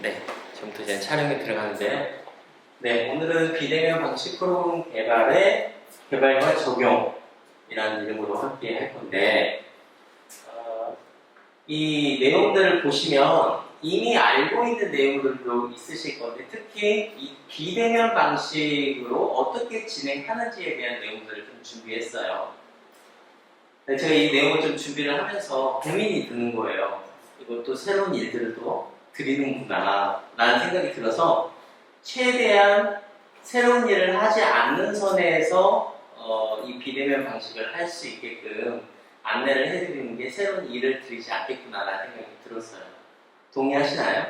네, 지금부터 이제 촬영에 들어가는데요. 네, 오늘은 비대면 방식 프로그램 개발의 개발과 적용이라는 이름으로 함께 할 건데, 이 내용들을 보시면 이미 알고 있는 내용들도 있으실 건데, 특히 이 비대면 방식으로 어떻게 진행하는지에 대한 내용들을 좀 준비했어요. 네, 제가 이 내용을 좀 준비를 하면서 고민이 드는 거예요. 이것도 새로운 일들을 또 드리는구나 라는 생각이 들어서 최대한 새로운 일을 하지 않는 선에서 이 비대면 방식을 할 수 있게끔 안내를 해드리는 게 새로운 일을 드리지 않겠구나 라는 생각이 들었어요. 동의하시나요?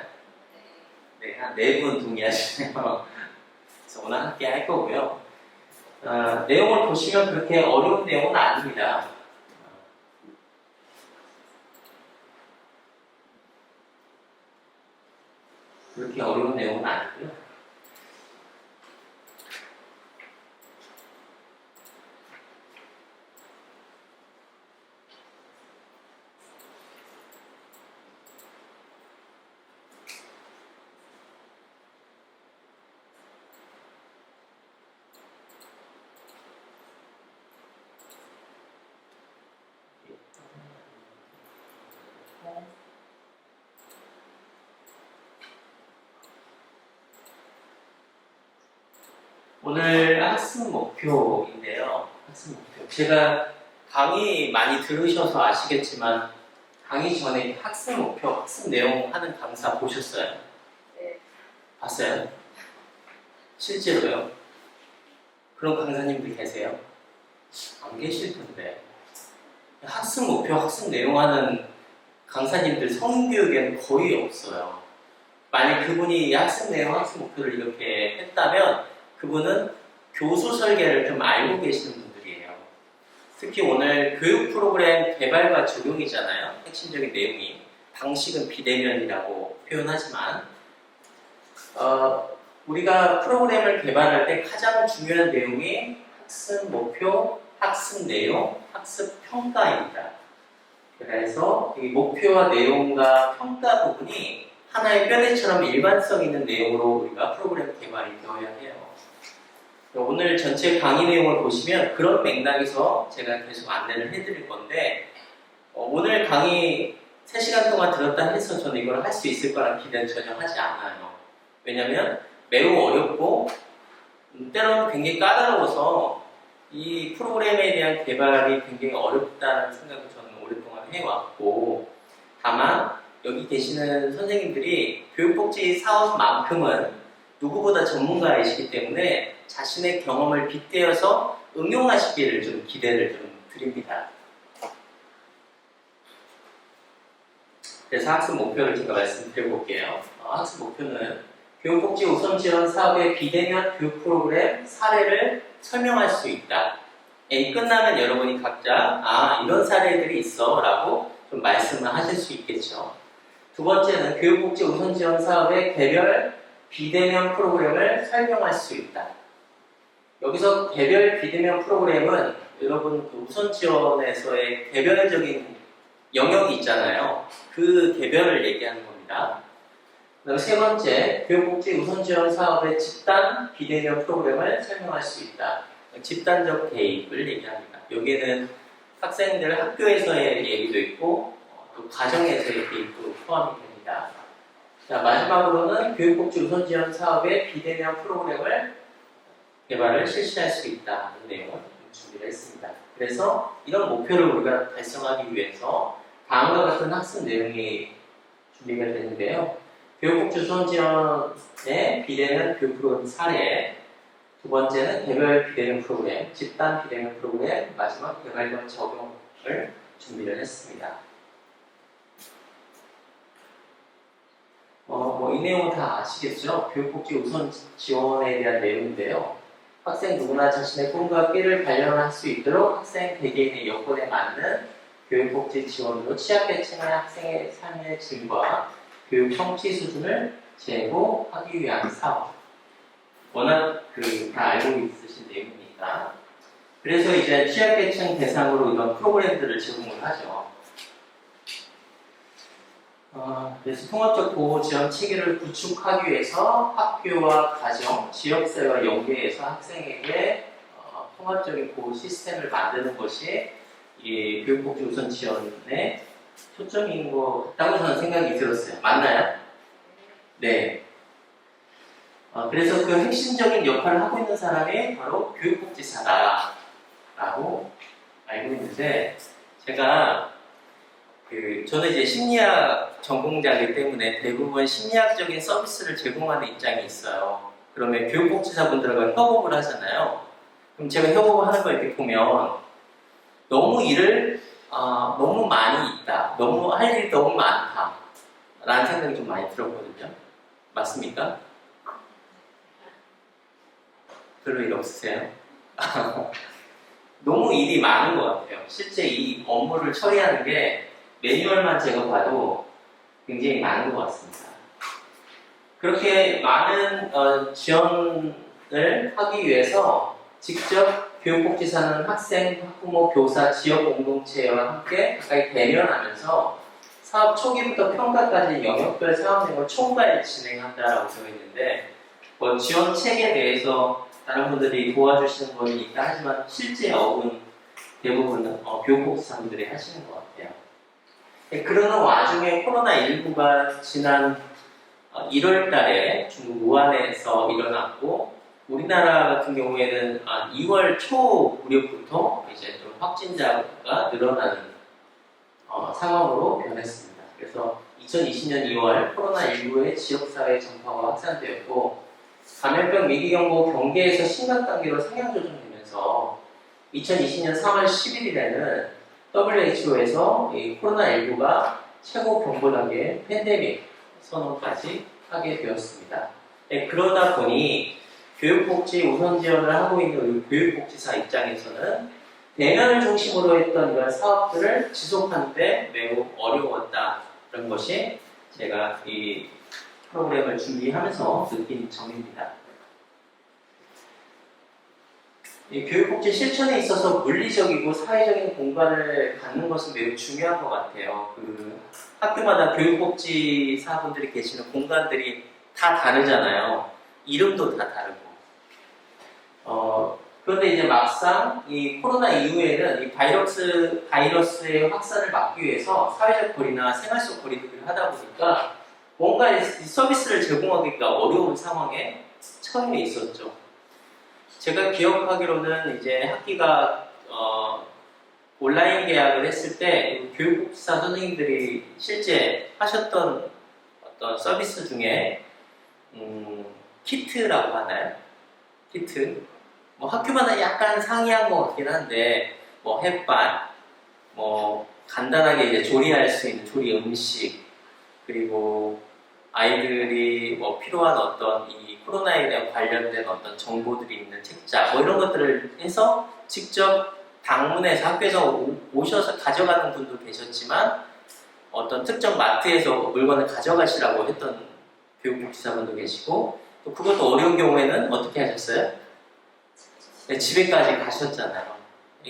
네, 한 4분 동의하시네요. 그래서 오늘 함께 할 거고요. 내용을 보시면 그렇게 어려운 내용은 아닙니다. 그렇게 어려운 내용은 아니고요. 오늘 학습 목표인데요. 학습 목표. 제가 강의 많이 들으셔서 아시겠지만 강의 전에 학습 목표, 학습 내용 하는 강사 보셨어요? 네. 봤어요? 실제로요? 그런 강사님들 계세요? 안 계실 텐데. 학습 목표, 학습 내용 하는 강사님들 성교육에는 거의 없어요. 만약 그분이 학습 내용, 학습 목표를 이렇게 했다면 그분은 교수 설계를 좀 알고 계시는 분들이에요. 특히 오늘 교육 프로그램 개발과 적용이잖아요. 핵심적인 내용이. 방식은 비대면이라고 표현하지만 우리가 프로그램을 개발할 때 가장 중요한 내용이 학습 목표, 학습 내용, 학습 평가입니다. 그래서 이 목표와 내용과 평가 부분이 하나의 뼈대처럼 일관성 있는 내용으로 우리가 프로그램 개발이 되어야 해요. 오늘 전체 강의 내용을 보시면 그런 맥락에서 제가 계속 안내를 해드릴 건데 오늘 강의 3시간 동안 들었다 해서 저는 이걸 할 수 있을 거라는 기대는 전혀 하지 않아요. 왜냐하면 매우 어렵고 때로는 굉장히 까다로워서 이 프로그램에 대한 개발이 굉장히 어렵다는 생각을 저는 오랫동안 해왔고 다만 여기 계시는 선생님들이 교육복지 사업만큼은 누구보다 전문가이시기 때문에 자신의 경험을 빗대어서 응용하시기를 좀 기대를 좀 드립니다. 그래서 학습 목표를 제가 말씀드려볼게요. 학습 목표는 교육복지 우선 지원 사업의 비대면 교육 프로그램 사례를 설명할 수 있다. 끝나면 여러분이 각자 이런 사례들이 있어 라고 좀 말씀을 하실 수 있겠죠. 두 번째는 교육복지 우선 지원 사업의 개별 비대면 프로그램을 설명할 수 있다. 여기서 개별 비대면 프로그램은 여러분 그 우선 지원에서의 개별적인 영역이 있잖아요. 그 개별을 얘기하는 겁니다. 그다음 세 번째, 교육복지 우선 지원 사업의 집단 비대면 프로그램을 설명할 수 있다. 집단적 개입을 얘기합니다. 여기에는 학생들 학교에서의 얘기도 있고 또 가정에서의 개입도 포함이 됩니다. 자, 마지막으로는 교육복지 우선 지원 사업의 비대면 프로그램을 개발을 실시할 수 있다는 내용을 준비를 했습니다. 그래서 이런 목표를 우리가 달성하기 위해서 다음과 같은 학습 내용이 준비가 되는데요. 교육복지 우선 지원의 비대면 교육 프로그램 사례, 두 번째는 개별 비대면 프로그램, 집단 비대면 프로그램, 마지막 개발과 적용을 준비를 했습니다. 이 내용은 다 아시겠죠? 교육복지 우선 지원에 대한 내용인데요. 학생 누구나 자신의 꿈과 끼를 발견할 수 있도록 학생 개개인의 여건에 맞는 교육복지 지원으로 취약계층의 학생의 삶의 질과 교육 성취 수준을 제고하기 위한 사업. 워낙 다 알고 있으신 내용이니까. 그래서 이제 취약계층 대상으로 이런 프로그램들을 제공을 하죠. 그래서 통합적 보호 지원 체계를 구축하기 위해서 학교와 가정, 지역사회와 연계해서 학생에게 통합적인 보호 시스템을 만드는 것이 이 교육복지 우선 지원의 초점인 것 같다고 저는 생각이 들었어요. 맞나요? 네. 그래서 그 핵심적인 역할을 하고 있는 사람이 바로 교육복지사다라고 알고 있는데, 제가 저는 이제 심리학 전공자이기 때문에 대부분 심리학적인 서비스를 제공하는 입장이 있어요. 그러면 교육복지사분들과 협업을 하잖아요. 그럼 제가 협업을 하는 걸 이렇게 보면 너무 일을 너무 많이 있다, 너무 할 일이 너무 많다 라는 생각이 좀 많이 들었거든요. 맞습니까? 별로 일 없으세요? 너무 일이 많은 것 같아요. 실제 이 업무를 처리하는 게 매뉴얼만 제가 봐도 굉장히 많은 것 같습니다. 그렇게 많은 지원을 하기 위해서 직접 교육복지사는 학생, 학부모, 교사, 지역 공동체와 함께 가까이 대면하면서 사업 초기부터 평가까지 영역별 사업 내용을 총괄 진행한다라고 되어 있는데, 지원 체계에 대해서 다른 분들이 도와주시는 건 있다 하지만 실제 업은 대부분 교육복지사분들이 하시는 것 같아요. 그러는 와중에 코로나19가 지난 1월 달에 중국 우한에서 일어났고, 우리나라 같은 경우에는 2월 초 무렵부터 이제 좀 확진자가 늘어나는 상황으로 변했습니다. 그래서 2020년 2월 코로나19의 지역사회 전파가 확산되었고, 감염병 위기경보 경계에서 심각 단계로 상향 조정되면서 2020년 3월 11일에는 WHO에서 이 코로나19가 최고 경보 단계 팬데믹 선언까지 하게 되었습니다. 그러다 보니 교육복지 우선 지원을 하고 있는 우리 교육복지사 입장에서는 대면을 중심으로 했던 이런 사업들을 지속하는데 매우 어려웠다는 것이 제가 이 프로그램을 준비하면서 느낀 점입니다. 이 교육복지 실천에 있어서 물리적이고 사회적인 공간을 갖는 것은 매우 중요한 것 같아요. 학교마다 교육복지사분들이 계시는 공간들이 다 다르잖아요. 이름도 다 다르고. 그런데 이제 막상 이 코로나 이후에는 이 바이러스의 확산을 막기 위해서 사회적 거리나 생활 속 거리두기를 하다 보니까 뭔가 이 서비스를 제공하기가 어려운 상황에 처해 있었죠. 제가 기억하기로는 이제 학기가 온라인 계약을 했을 때 교육복지사 선생님들이 실제 하셨던 어떤 서비스 중에 키트라고 하나요? 키트? 학교마다 약간 상이한 것 같긴 한데 햇반, 간단하게 이제 조리할 수 있는 조리 음식, 그리고 아이들이 필요한 어떤 이 코로나에 대한 관련된 어떤 정보들이 있는 책자 이런 것들을 해서 직접 방문해서 학교에서 오셔서 가져가는 분도 계셨지만, 어떤 특정 마트에서 물건을 가져가시라고 했던 교육복지사분도 계시고, 또 그것도 어려운 경우에는 어떻게 하셨어요? 네, 집에까지 가셨잖아요.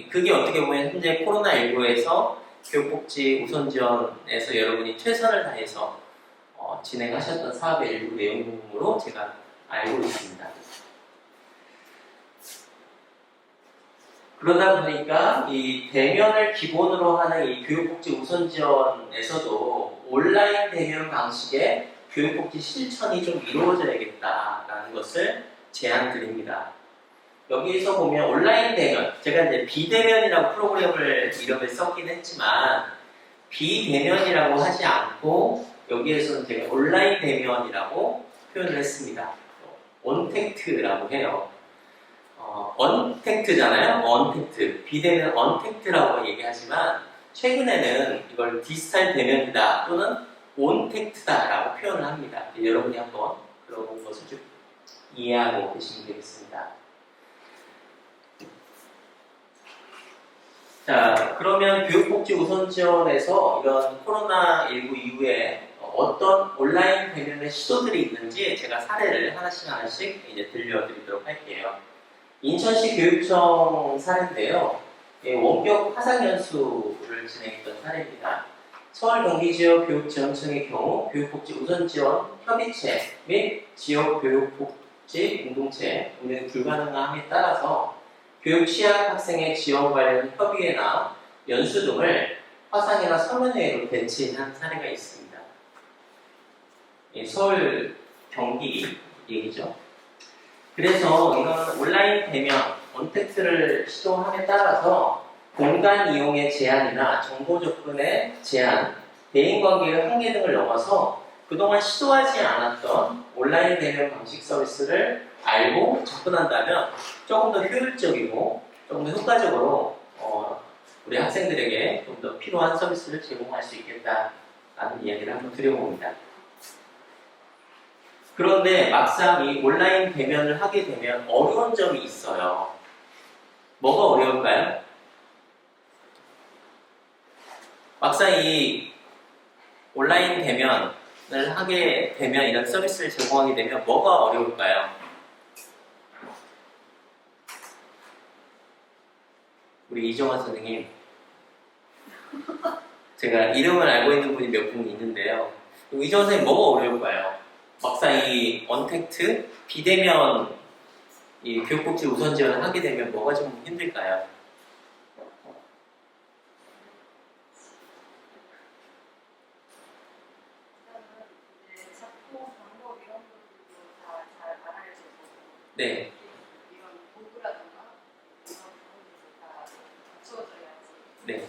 그게 어떻게 보면 현재 코로나19에서 교육복지 우선지원에서 여러분이 최선을 다해서 진행하셨던 사업의 일부 내용으로 제가 알고 있습니다. 그러다 보니까 이 대면을 기본으로 하는 이 교육복지 우선지원에서도 온라인 대면 방식의 교육복지 실천이 좀 이루어져야겠다라는 것을 제안드립니다. 여기에서 보면 온라인 대면, 제가 이제 비대면이라고 프로그램을 이름을 썼긴 했지만 비대면이라고 하지 않고 여기에서는 제가 온라인 대면이라고 표현을 했습니다. 언택트라고 해요. 언택트잖아요. 언택트. 비대면 언택트라고 얘기하지만 최근에는 이걸 디지털 대면이다 또는 온택트다라고 표현을 합니다. 여러분이 한번 그런 것을 좀 이해하고 계시면 되겠습니다. 자, 그러면 교육복지 우선지원에서 이런 코로나19 이후에 어떤 온라인 대면의 시도들이 있는지 제가 사례를 하나씩 이제 들려드리도록 할게요. 인천시 교육청 사례인데요. 원격 화상연수를 진행했던 사례입니다. 서울 경기지역 교육지원청의 경우 교육복지 우선지원 협의체 및 지역 교육복지 공동체 운영이 불가능함에 따라서 교육 취약 학생의 지원 관련 협의회나 연수 등을 화상이나 서면회의로 대체한 사례가 있습니다. 서울 경기 얘기죠. 그래서 이건 온라인 대면, 언택트를 시도함에 따라서 공간 이용의 제한이나 정보 접근의 제한, 대인관계의 한계 등을 넘어서 그동안 시도하지 않았던 온라인 대면 방식 서비스를 알고 접근한다면 조금 더 효율적이고 조금 더 효과적으로 우리 학생들에게 좀 더 필요한 서비스를 제공할 수 있겠다라는 이야기를 한번 드려봅니다. 그런데 막상 이 온라인 대면을 하게 되면 어려운 점이 있어요. 뭐가 어려울까요? 막상 이 온라인 대면을 하게 되면, 이런 서비스를 제공하게 되면 뭐가 어려울까요? 우리 이정환 선생님, 제가 이름을 알고 있는 분이 몇 분 있는데요. 이정환 선생님 뭐가 어려울까요? 막상 이 언택트, 비대면 이 교육복지 우선 지원을 하게 되면 뭐가 좀 힘들까요? 네. 이런 도구라든가 이런 부분들이 다 갖추어져야지. 네.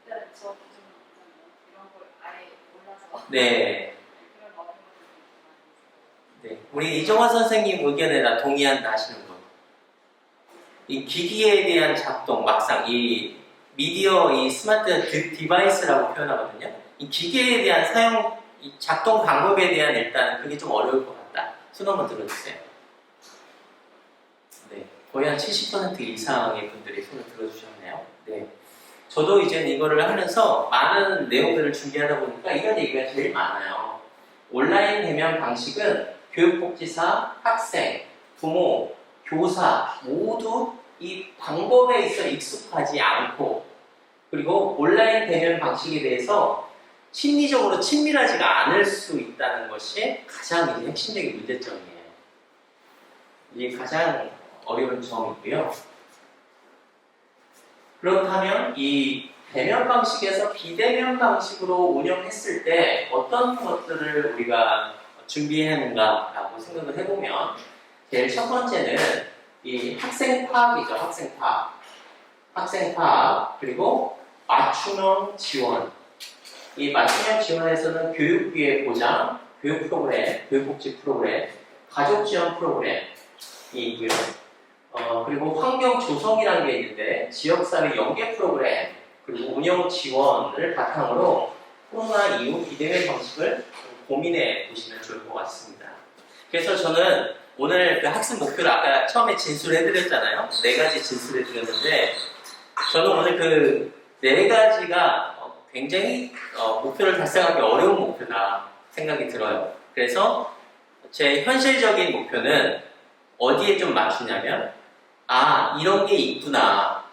일단은 저 기준으로 보자면 이런 걸 아예 몰라서 네. 그런 어려운 것들이 많이 있어요. 네. 우리 이정환 선생님 의견에 나 동의한다 하시는 분. 이 기기에 대한 작동, 막상 이 미디어, 이 스마트 디바이스라고 표현하거든요. 이 기계에 대한 사용, 이 작동 방법에 대한 일단은 그게 좀 어려울 것 같다. 손 한번 들어주세요. 네. 거의 한 70% 이상의 분들이 손을 들어주셨네요. 네. 저도 이제 이거를 하면서 많은 내용들을 준비하다 보니까 이런 얘기가 제일 많아요. 온라인 대면 방식은 교육복지사, 학생, 부모, 교사 모두 이 방법에 있어 익숙하지 않고, 그리고 온라인 대면 방식에 대해서 심리적으로 친밀하지가 않을 수 있다는 것이 가장 이제 핵심적인 문제점이에요. 이게 가장 어려운 점이고요. 그렇다면 이 대면 방식에서 비대면 방식으로 운영했을 때 어떤 것들을 우리가 준비해야 하는가라고 생각을 해보면, 제일 첫 번째는 이 학생 파악이죠. 학생 파악, 그리고 맞춤형 지원. 이 맞춤형 지원에서는 교육비의 보장, 교육 프로그램, 교육복지 프로그램, 가족 지원 프로그램이 있고요. 그리고 환경 조성이라는 게 있는데 지역사회 연계 프로그램, 그리고 운영 지원을 바탕으로 코로나 이후 비대면 방식을 고민해 보시면 좋을 것 같습니다. 그래서 저는 오늘 그 학습 목표를 아까 처음에 진술해드렸잖아요. 4가지 진술해드렸는데 저는 오늘 그 4가지가 굉장히 목표를 달성하기 어려운 목표다 생각이 들어요. 그래서 제 현실적인 목표는 어디에 좀 맞추냐면, 이런 게 있구나,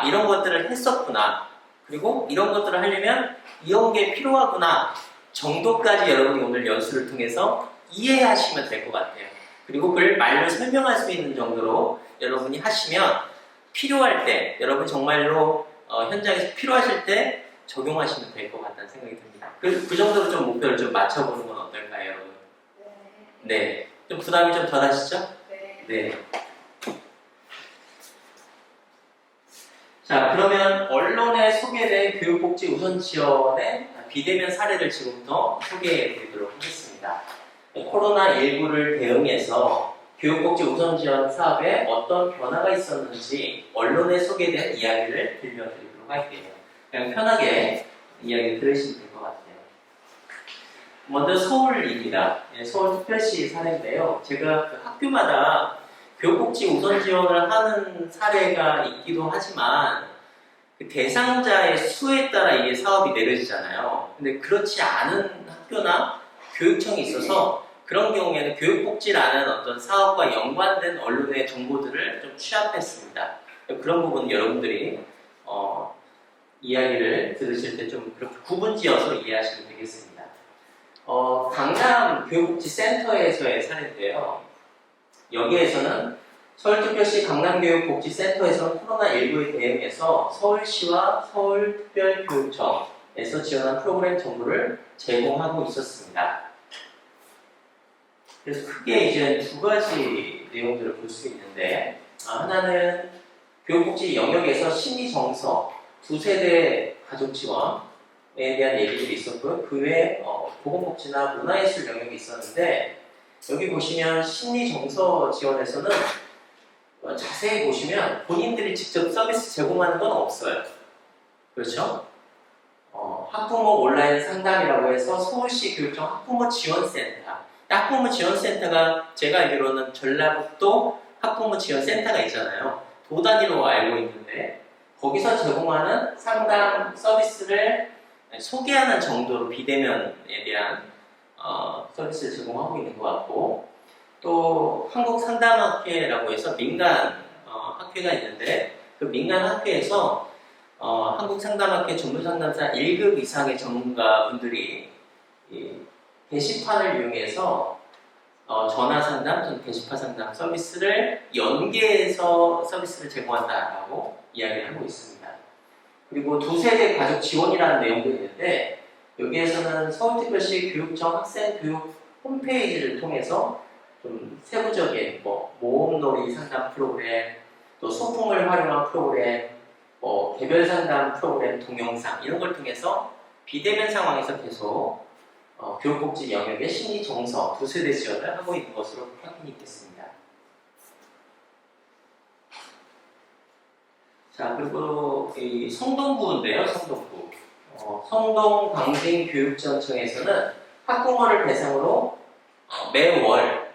이런 것들을 했었구나, 그리고 이런 것들을 하려면 이런 게 필요하구나 정도까지 여러분이 오늘 연수를 통해서 이해하시면 될 것 같아요. 그리고 그걸 말로 설명할 수 있는 정도로 여러분이 하시면 필요할 때, 여러분 정말로 현장에서 필요하실 때 적용하시면 될 것 같다는 생각이 듭니다. 그 정도로 좀 목표를 좀 맞춰보는 건 어떨까요, 여러분? 네. 좀 부담이 좀 덜 하시죠? 네. 자, 그러면 언론에 소개된 교육복지 우선 지원의 비대면 사례를 지금부터 소개해 드리도록 하겠습니다. 코로나19를 대응해서 교육복지 우선 지원 사업에 어떤 변화가 있었는지 언론에 소개된 이야기를 들려드리도록 할게요. 그냥 편하게 이야기 들으시면 될 것 같아요. 먼저 서울입니다. 서울특별시 사례인데요. 제가 그 학교마다 교육복지 우선 지원을 하는 사례가 있기도 하지만 그 대상자의 수에 따라 이게 사업이 내려지잖아요. 근데 그렇지 않은 학교나 교육청이 있어서 그런 경우에는 교육복지라는 어떤 사업과 연관된 언론의 정보들을 좀 취합했습니다. 그런 부분 여러분들이 이야기를 들으실 때 좀 그렇게 구분지어서 이해하시면 되겠습니다. 강남 교육복지센터에서의 사례인데요. 여기에서는 서울특별시 강남교육복지센터에서는 코로나19에 대응해서 서울시와 서울특별교육청에서 지원한 프로그램 정보를 제공하고 있었습니다. 그래서 크게 이제 두 가지 내용들을 볼 수 있는데, 하나는 교육복지 영역에서 심리정서, 두세대 가족 지원에 대한 얘기들이 있었고요. 그 외에 보건복지나 문화예술 영역이 있었는데, 여기 보시면 심리정서 지원에서는 자세히 보시면 본인들이 직접 서비스 제공하는 건 없어요. 그렇죠? 학부모 온라인 상담이라고 해서 서울시 교육청 학부모 지원센터. 학부모 지원센터가 제가 알기로는 전라북도 학부모 지원센터가 있잖아요. 도 단위로 알고 있는데 거기서 제공하는 상담 서비스를 소개하는 정도로 비대면에 대한 서비스를 제공하고 있는 것 같고, 또 한국상담학회라고 해서 민간 학회가 있는데 그 민간 학회에서 한국상담학회 전문상담사 1급 이상의 전문가분들이 게시판을 이용해서 전화상담, 게시판 상담 서비스를 연계해서 서비스를 제공한다라고 이야기를 하고 있습니다. 그리고 두세대 가족 지원이라는 내용도 있는데 여기에서는 서울특별시 교육청 학생교육 홈페이지를 통해서 좀 세부적인 모험놀이 상담 프로그램, 또 소풍을 활용한 프로그램, 개별 상담 프로그램 동영상 이런 걸 통해서 비대면 상황에서 계속 교육복지 영역의 심리 정서 두세대 지원을 하고 있는 것으로 확인이 됐습니다. 자, 그리고 이 성동구인데요, 성동구. 성동광진교육지원청에서는 학부모를 대상으로 매월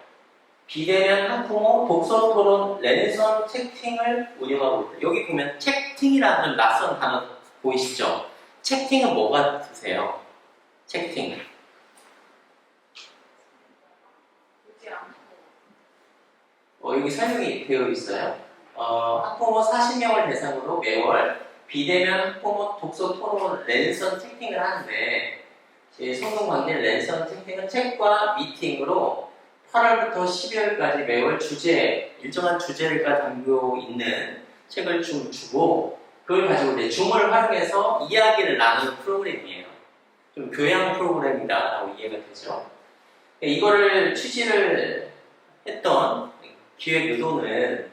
비대면 학부모 독서 토론 랜선 채팅을 운영하고 있다. 여기 보면 채팅이라는 낯선 단어 보이시죠? 채팅은 뭐 같으세요? 채팅. 여기 설명이 되어 있어요. 학부모 40명을 대상으로 매월 비대면 학부모 독서 토론 랜선 채팅을 하는데 성동광진 랜선 채팅은 책과 미팅으로 8월부터 12월까지 매월 일정한 주제가 담겨 있는 책을 주고 그걸 가지고 이제 줌을 활용해서 이야기를 나누는 프로그램이에요. 좀 교양 프로그램이다라고 이해가 되죠. 이거를 취지를 했던 기획 의도는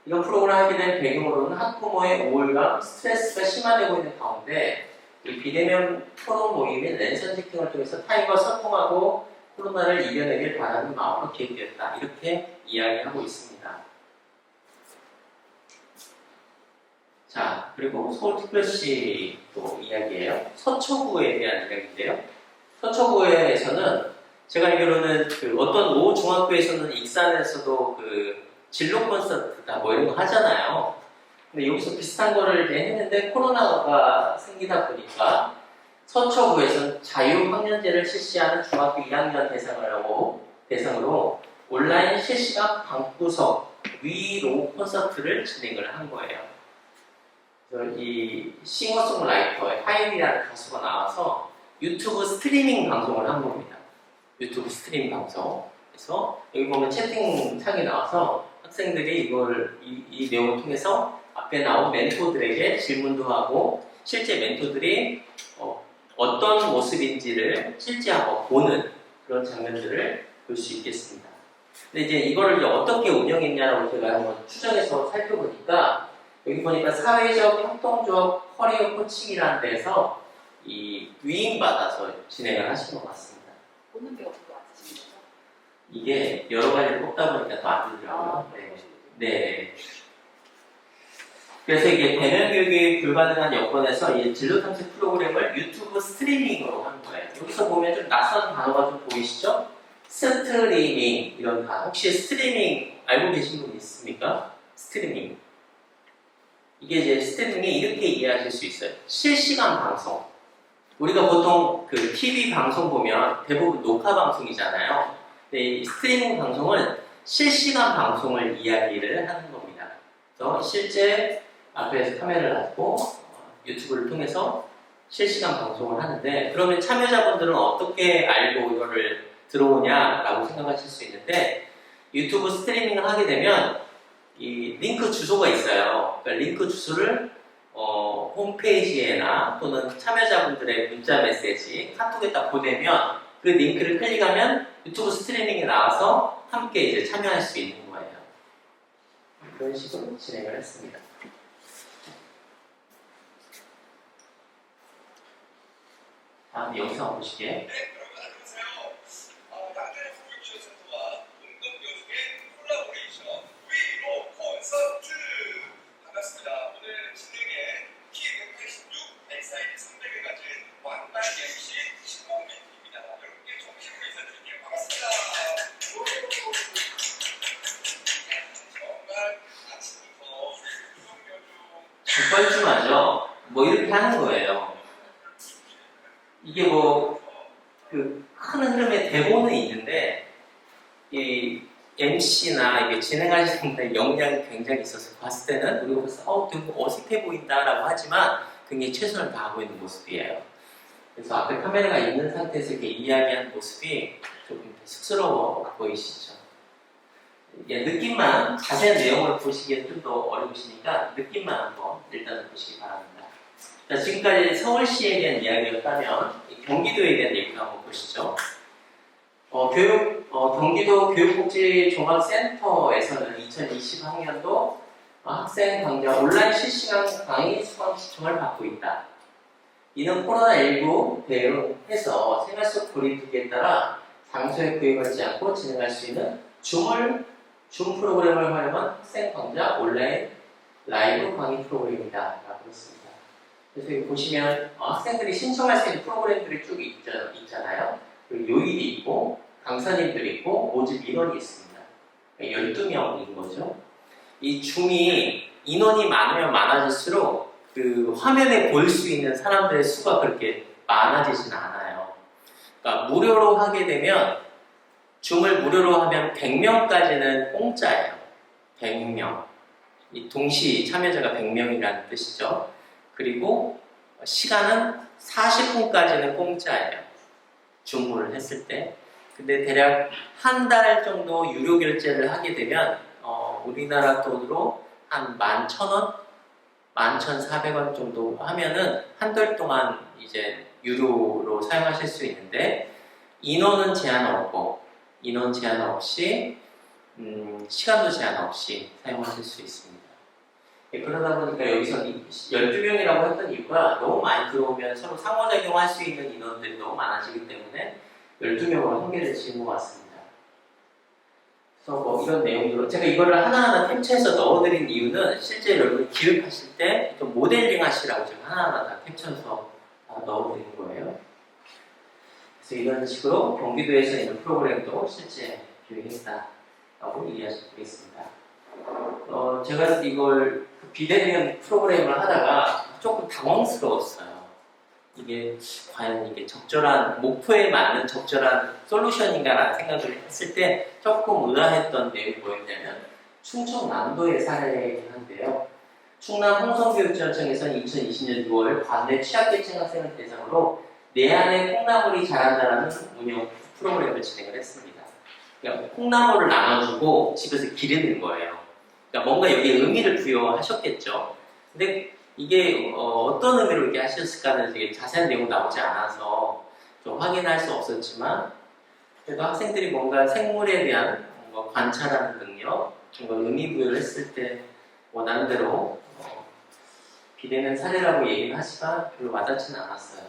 이런 프로그램을 하게 된 배경으로는 학부모의 우울감, 스트레스가 심화되고 있는 가운데 이 비대면 토론 모임인 랜선 채팅을 통해서 타인과 소통하고 코로나를 이겨내길 바라는 마음으로 기획되었다. 이렇게 이야기하고 있습니다. 자, 그리고 서울특별시 또 이야기예요. 서초구에 대한 이야기인데요. 서초구에서는 제가 알기로는 어떤 모 중학교에서는 익산에서도 진로 콘서트다 이런 거 하잖아요. 근데 여기서 비슷한 거를 했는데 코로나가 생기다 보니까 서초구에서는 자유학년제를 실시하는 중학교 2학년 대상으로 온라인 실시간 방구석 위로 콘서트를 진행을 한 거예요. 그래서 이 싱어송라이터의 하인이라는 가수가 나와서 유튜브 스트리밍 방송을 한 겁니다. 유튜브 스트리밍 방송. 그래서 여기 보면 채팅창이 나와서 학생들이 이 내용을 통해서 앞에 나온 멘토들에게 질문도 하고 실제 멘토들이 어떤 모습인지를 실제 한번 보는 그런 장면들을 볼 수 있겠습니다. 근데 이제 이거를 어떻게 운영했냐라고 제가 한번 추정해서 살펴보니까 여기 보니까 사회적 협동조합 커리어 코칭이라는 데서 이 위임받아서 진행을 하신 것 같습니다. 보는 데가 별로 안 쓰시는 거죠? 이게 여러 가지를 뽑다 보니까 더 안 되더라고요. 네. 그래서 이게 대면 교육이 불가능한 여건에서 이 진로 탐색 프로그램을 유튜브 스트리밍으로 한 거예요. 여기서 보면 좀 낯선 단어가 좀 보이시죠? 스트리밍 이런 단어. 혹시 스트리밍 알고 계신 분 있습니까? 스트리밍. 이게 이제 스트리밍이 이렇게 이해하실 수 있어요. 실시간 방송. 우리가 보통 TV 방송 보면 대부분 녹화 방송이잖아요. 근데 이 스트리밍 방송은 실시간 방송을 이야기를 하는 겁니다. 그래서 실제 앞에서 카메라를 놔두고 유튜브를 통해서 실시간 방송을 하는데, 그러면 참여자분들은 어떻게 알고 이거를 들어오냐라고 생각하실 수 있는데, 유튜브 스트리밍을 하게 되면 이 링크 주소가 있어요. 그러니까 링크 주소를 홈페이지에나 또는 참여자분들의 문자 메시지, 카톡에다 보내면 그 링크를 클릭하면 유튜브 스트리밍에 나와서 함께 이제 참여할 수 있는 거예요. 그런 식으로 진행을 했습니다. 다음 영상 보시게. 네, 여러분 안녕하세요. 양준의 후교치료센터와 운동교육의 콜라보레이션 위로 콘서트 반갑습니다. 오늘 진행에 키 186, 엑사이즈 300을 가진 왕말 MC 신봉민입니다. 여러분께 정식으로 인사드릴게요. 반갑습니다. 정말 아침부터 뻘쭘하죠? 뭐 이렇게 하는 거예요. 이게 뭐 그 큰 흐름의 대본은 있는데 이 MC나 이게 진행하시는 분의 역량이 굉장히 있어서 봤을 때는 우리가 벌써 좀 어색해 보인다라고 하지만 굉장히 최선을 다하고 있는 모습이에요. 그래서 앞에 카메라가 있는 상태에서 이렇게 이야기하는 모습이 조금 쑥스러워 보이시죠? 예, 느낌만, 자세한 내용을 보시기엔 좀 더 어려우시니까 느낌만 한번 일단은 보시기 바랍니다. 자, 지금까지 서울시에 대한 이야기였다면 경기도에 대한 얘기도 한번 보시죠. 경기도 교육복지종합센터에서는 2020학년도 학생 강좌 온라인 실시간 강의 수강 신청을 받고 있다. 이는 코로나19 대응해서 생활 속 거리두기에 따라 장소에 구애받지 않고 진행할 수 있는 줌 프로그램을 활용한 학생 강좌 온라인 라이브 강의 프로그램이다 라고 했습니다. 그래서 여기 보시면 학생들이 신청할 수 있는 프로그램들이 쭉 있잖아요. 그리고 요일이 있고 강사님들이 있고 모집 인원이 있습니다. 12명인 거죠. 이 줌이 인원이 많으면 많아질수록 그 화면에 보일 수 있는 사람들의 수가 그렇게 많아지진 않아요. 그러니까 무료로 하게 되면 줌을 무료로 하면 100명까지는 공짜예요. 100명. 이 동시 참여자가 100명이라는 뜻이죠. 그리고 시간은 40분까지는 공짜예요. 주문을 했을 때. 근데 대략 한 달 정도 유료 결제를 하게 되면 우리나라 돈으로 한 11,000원? 11,400원 정도 하면은 한 달 동안 이제 유료로 사용하실 수 있는데 인원 제한 없이 시간도 제한 없이 사용하실 수 있습니다. 그러다 보니까 여기서 12명이라고 했던 이유가 너무 많이 들어오면 서로 상호작용할 수 있는 인원들이 너무 많아지기 때문에 12명으로 한계를 지은 것 같습니다. 그래서 뭐 이런 내용으로 제가 이거를 하나하나 캡처해서 넣어드린 이유는 실제 여러분이 기획하실 때 좀 모델링 하시라고 제가 하나하나 다 캡처해서 넣어드린 거예요. 그래서 이런 식으로 경기도에서 있는 프로그램도 실제 기획했다라고 이해하시면 되겠습니다. 제가 이걸 비대면 프로그램을 하다가 조금 당황스러웠어요. 이게 과연 이게 적절한 목표에 맞는 적절한 솔루션인가라는 생각을 했을 때 조금 의아했던 내용이 뭐였냐면 충청남도의 사례이긴 한데요. 충남 홍성교육지원청에서는 2020년 6월 관내 취약계층 학생을 대상으로 내 안에 콩나물이 자란다라는 운영 프로그램을 진행을 했습니다. 그러니까 콩나물을 나눠주고 집에서 기르는 거예요. 그러니까 뭔가 여기에 의미를 부여하셨겠죠. 근데 이게 어떤 의미로 이렇게 하셨을까는 되게 자세한 내용 나오지 않아서 좀 확인할 수 없었지만 그래도 학생들이 뭔가 생물에 대한 뭔가 관찰하는 능력, 뭔가 의미 부여를 했을 때 원하는 대로 비대면 사례라고 얘기는 하지만 별로 와닿지는 않았어요.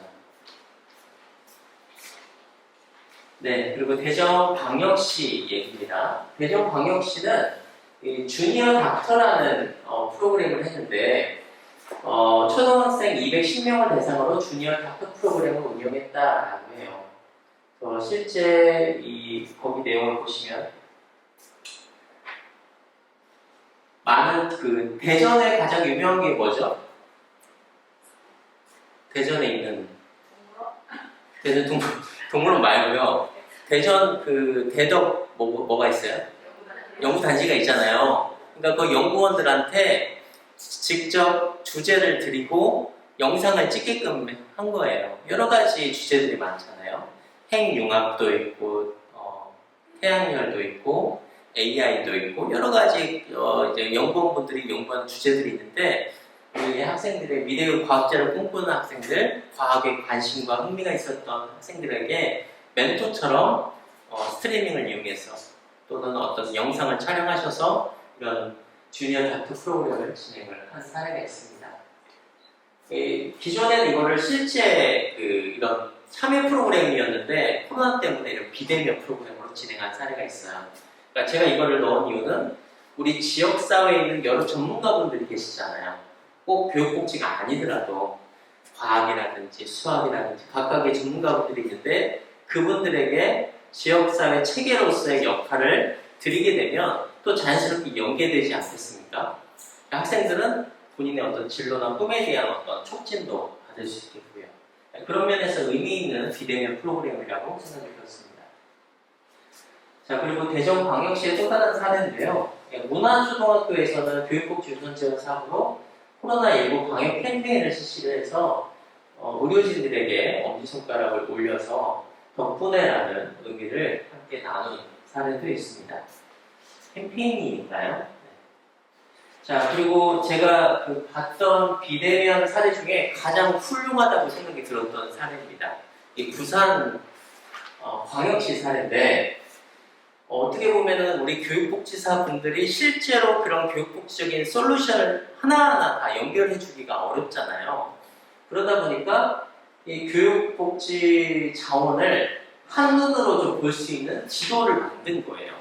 네, 그리고 대전광역시 얘기입니다. 대전광역시는 이 주니어 닥터라는 프로그램을 했는데 초등학생 210명을 대상으로 주니어 닥터 프로그램을 운영했다라고 해요. 실제 거기 내용을 보시면 많은 대전에 가장 유명한 게 뭐죠? 대전에 있는 대전 동물원 말고요. 대전 대덕 뭐가 있어요? 연구단지가 있잖아요. 그러니까 그 연구원들한테 직접 주제를 드리고 영상을 찍게끔 한 거예요. 여러 가지 주제들이 많잖아요. 핵융합도 있고, 태양열도 있고, AI도 있고, 여러 가지 이제 연구원분들이 연구하는 주제들이 있는데, 우리 학생들의 미래의 과학자를 꿈꾸는 학생들, 과학에 관심과 흥미가 있었던 학생들에게 멘토처럼 스트리밍을 이용해서 또는 어떤 영상을 촬영하셔서 이런 주니어 다큐 프로그램을 진행을 한 사례가 있습니다. 기존에는 이거를 실제 이런 참여 프로그램이었는데 코로나 때문에 이런 비대면 프로그램으로 진행한 사례가 있어요. 그러니까 제가 이거를 넣은 이유는 우리 지역사회에 있는 여러 전문가분들이 계시잖아요. 꼭 교육복지가 아니더라도 과학이라든지 수학이라든지 각각의 전문가분들이 있는데 그분들에게 지역사회 체계로서의 역할을 드리게 되면 또 자연스럽게 연계되지 않겠습니까? 학생들은 본인의 어떤 진로나 꿈에 대한 어떤 촉진도 받을 수 있겠고요. 그런 면에서 의미 있는 비대면 프로그램이라고 생각이 들었습니다. 자, 그리고 대전광역시의 또 다른 사례인데요. 문화초등학교에서는 교육복지 우선지원 사업으로 코로나19 방역 캠페인을 실시를 해서 의료진들에게 엄지손가락을 올려서 덕분에라는 의미를 함께 나눈 사례도 있습니다. 캠페인이니까요. 자, 그리고 제가 봤던 비대면 사례 중에 가장 훌륭하다고 생각이 들었던 사례입니다. 이 부산 광역시 사례인데 어떻게 보면은 우리 교육복지사 분들이 실제로 그런 교육복지적인 솔루션을 하나하나 다 연결해 주기가 어렵잖아요. 그러다 보니까 이 교육복지 자원을 한눈으로 좀 볼 수 있는 지도를 만든 거예요.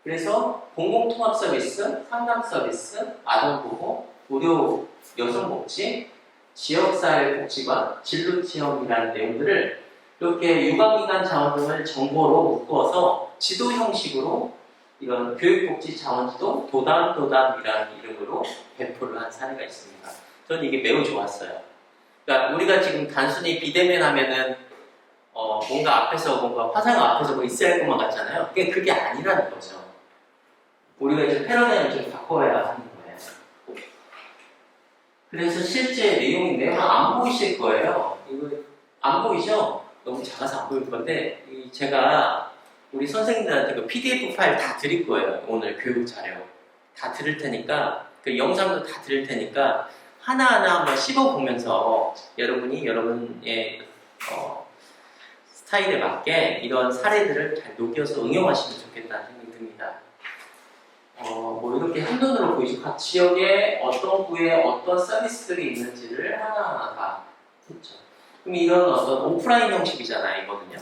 그래서 공공통합 서비스, 상담 서비스, 아동보호, 의료 여성복지, 지역사회복지관, 진로체험이라는 내용들을 이렇게 유관기관 자원 등을 정보로 묶어서 지도 형식으로 이런 교육복지 자원지도 도담이라는 이름으로 배포를 한 사례가 있습니다. 저는 이게 매우 좋았어요. 그러니까 우리가 지금 단순히 비대면 하면은 뭔가 앞에서 뭔가 화상 앞에서 뭐 있어야 할 것만 같잖아요. 그게 아니라는 거죠. 우리가 이제 패러다임을 좀 바꿔야 하는 거예요. 그래서 실제 내용인데요. 안 보이실 거예요. 이거 안 보이죠? 너무 작아서 안 보일 건데 제가 우리 선생님들한테 그 PDF 파일 다 드릴 거예요. 오늘 교육 자료 다 드릴 테니까 그 영상도 다 드릴 테니까 하나하나 한번 씹어보면서 여러분이 여러분의 스타일에 맞게 이런 사례들을 잘 녹여서 응용하시면 좋겠다는 생각이 듭니다. 뭐 이렇게 한눈으로 보이죠. 각 지역에 어떤 구에 어떤 서비스들이 있는지를 하나하나 다 했죠. 그럼 이런 어떤 오프라인 형식이잖아요, 이거는요.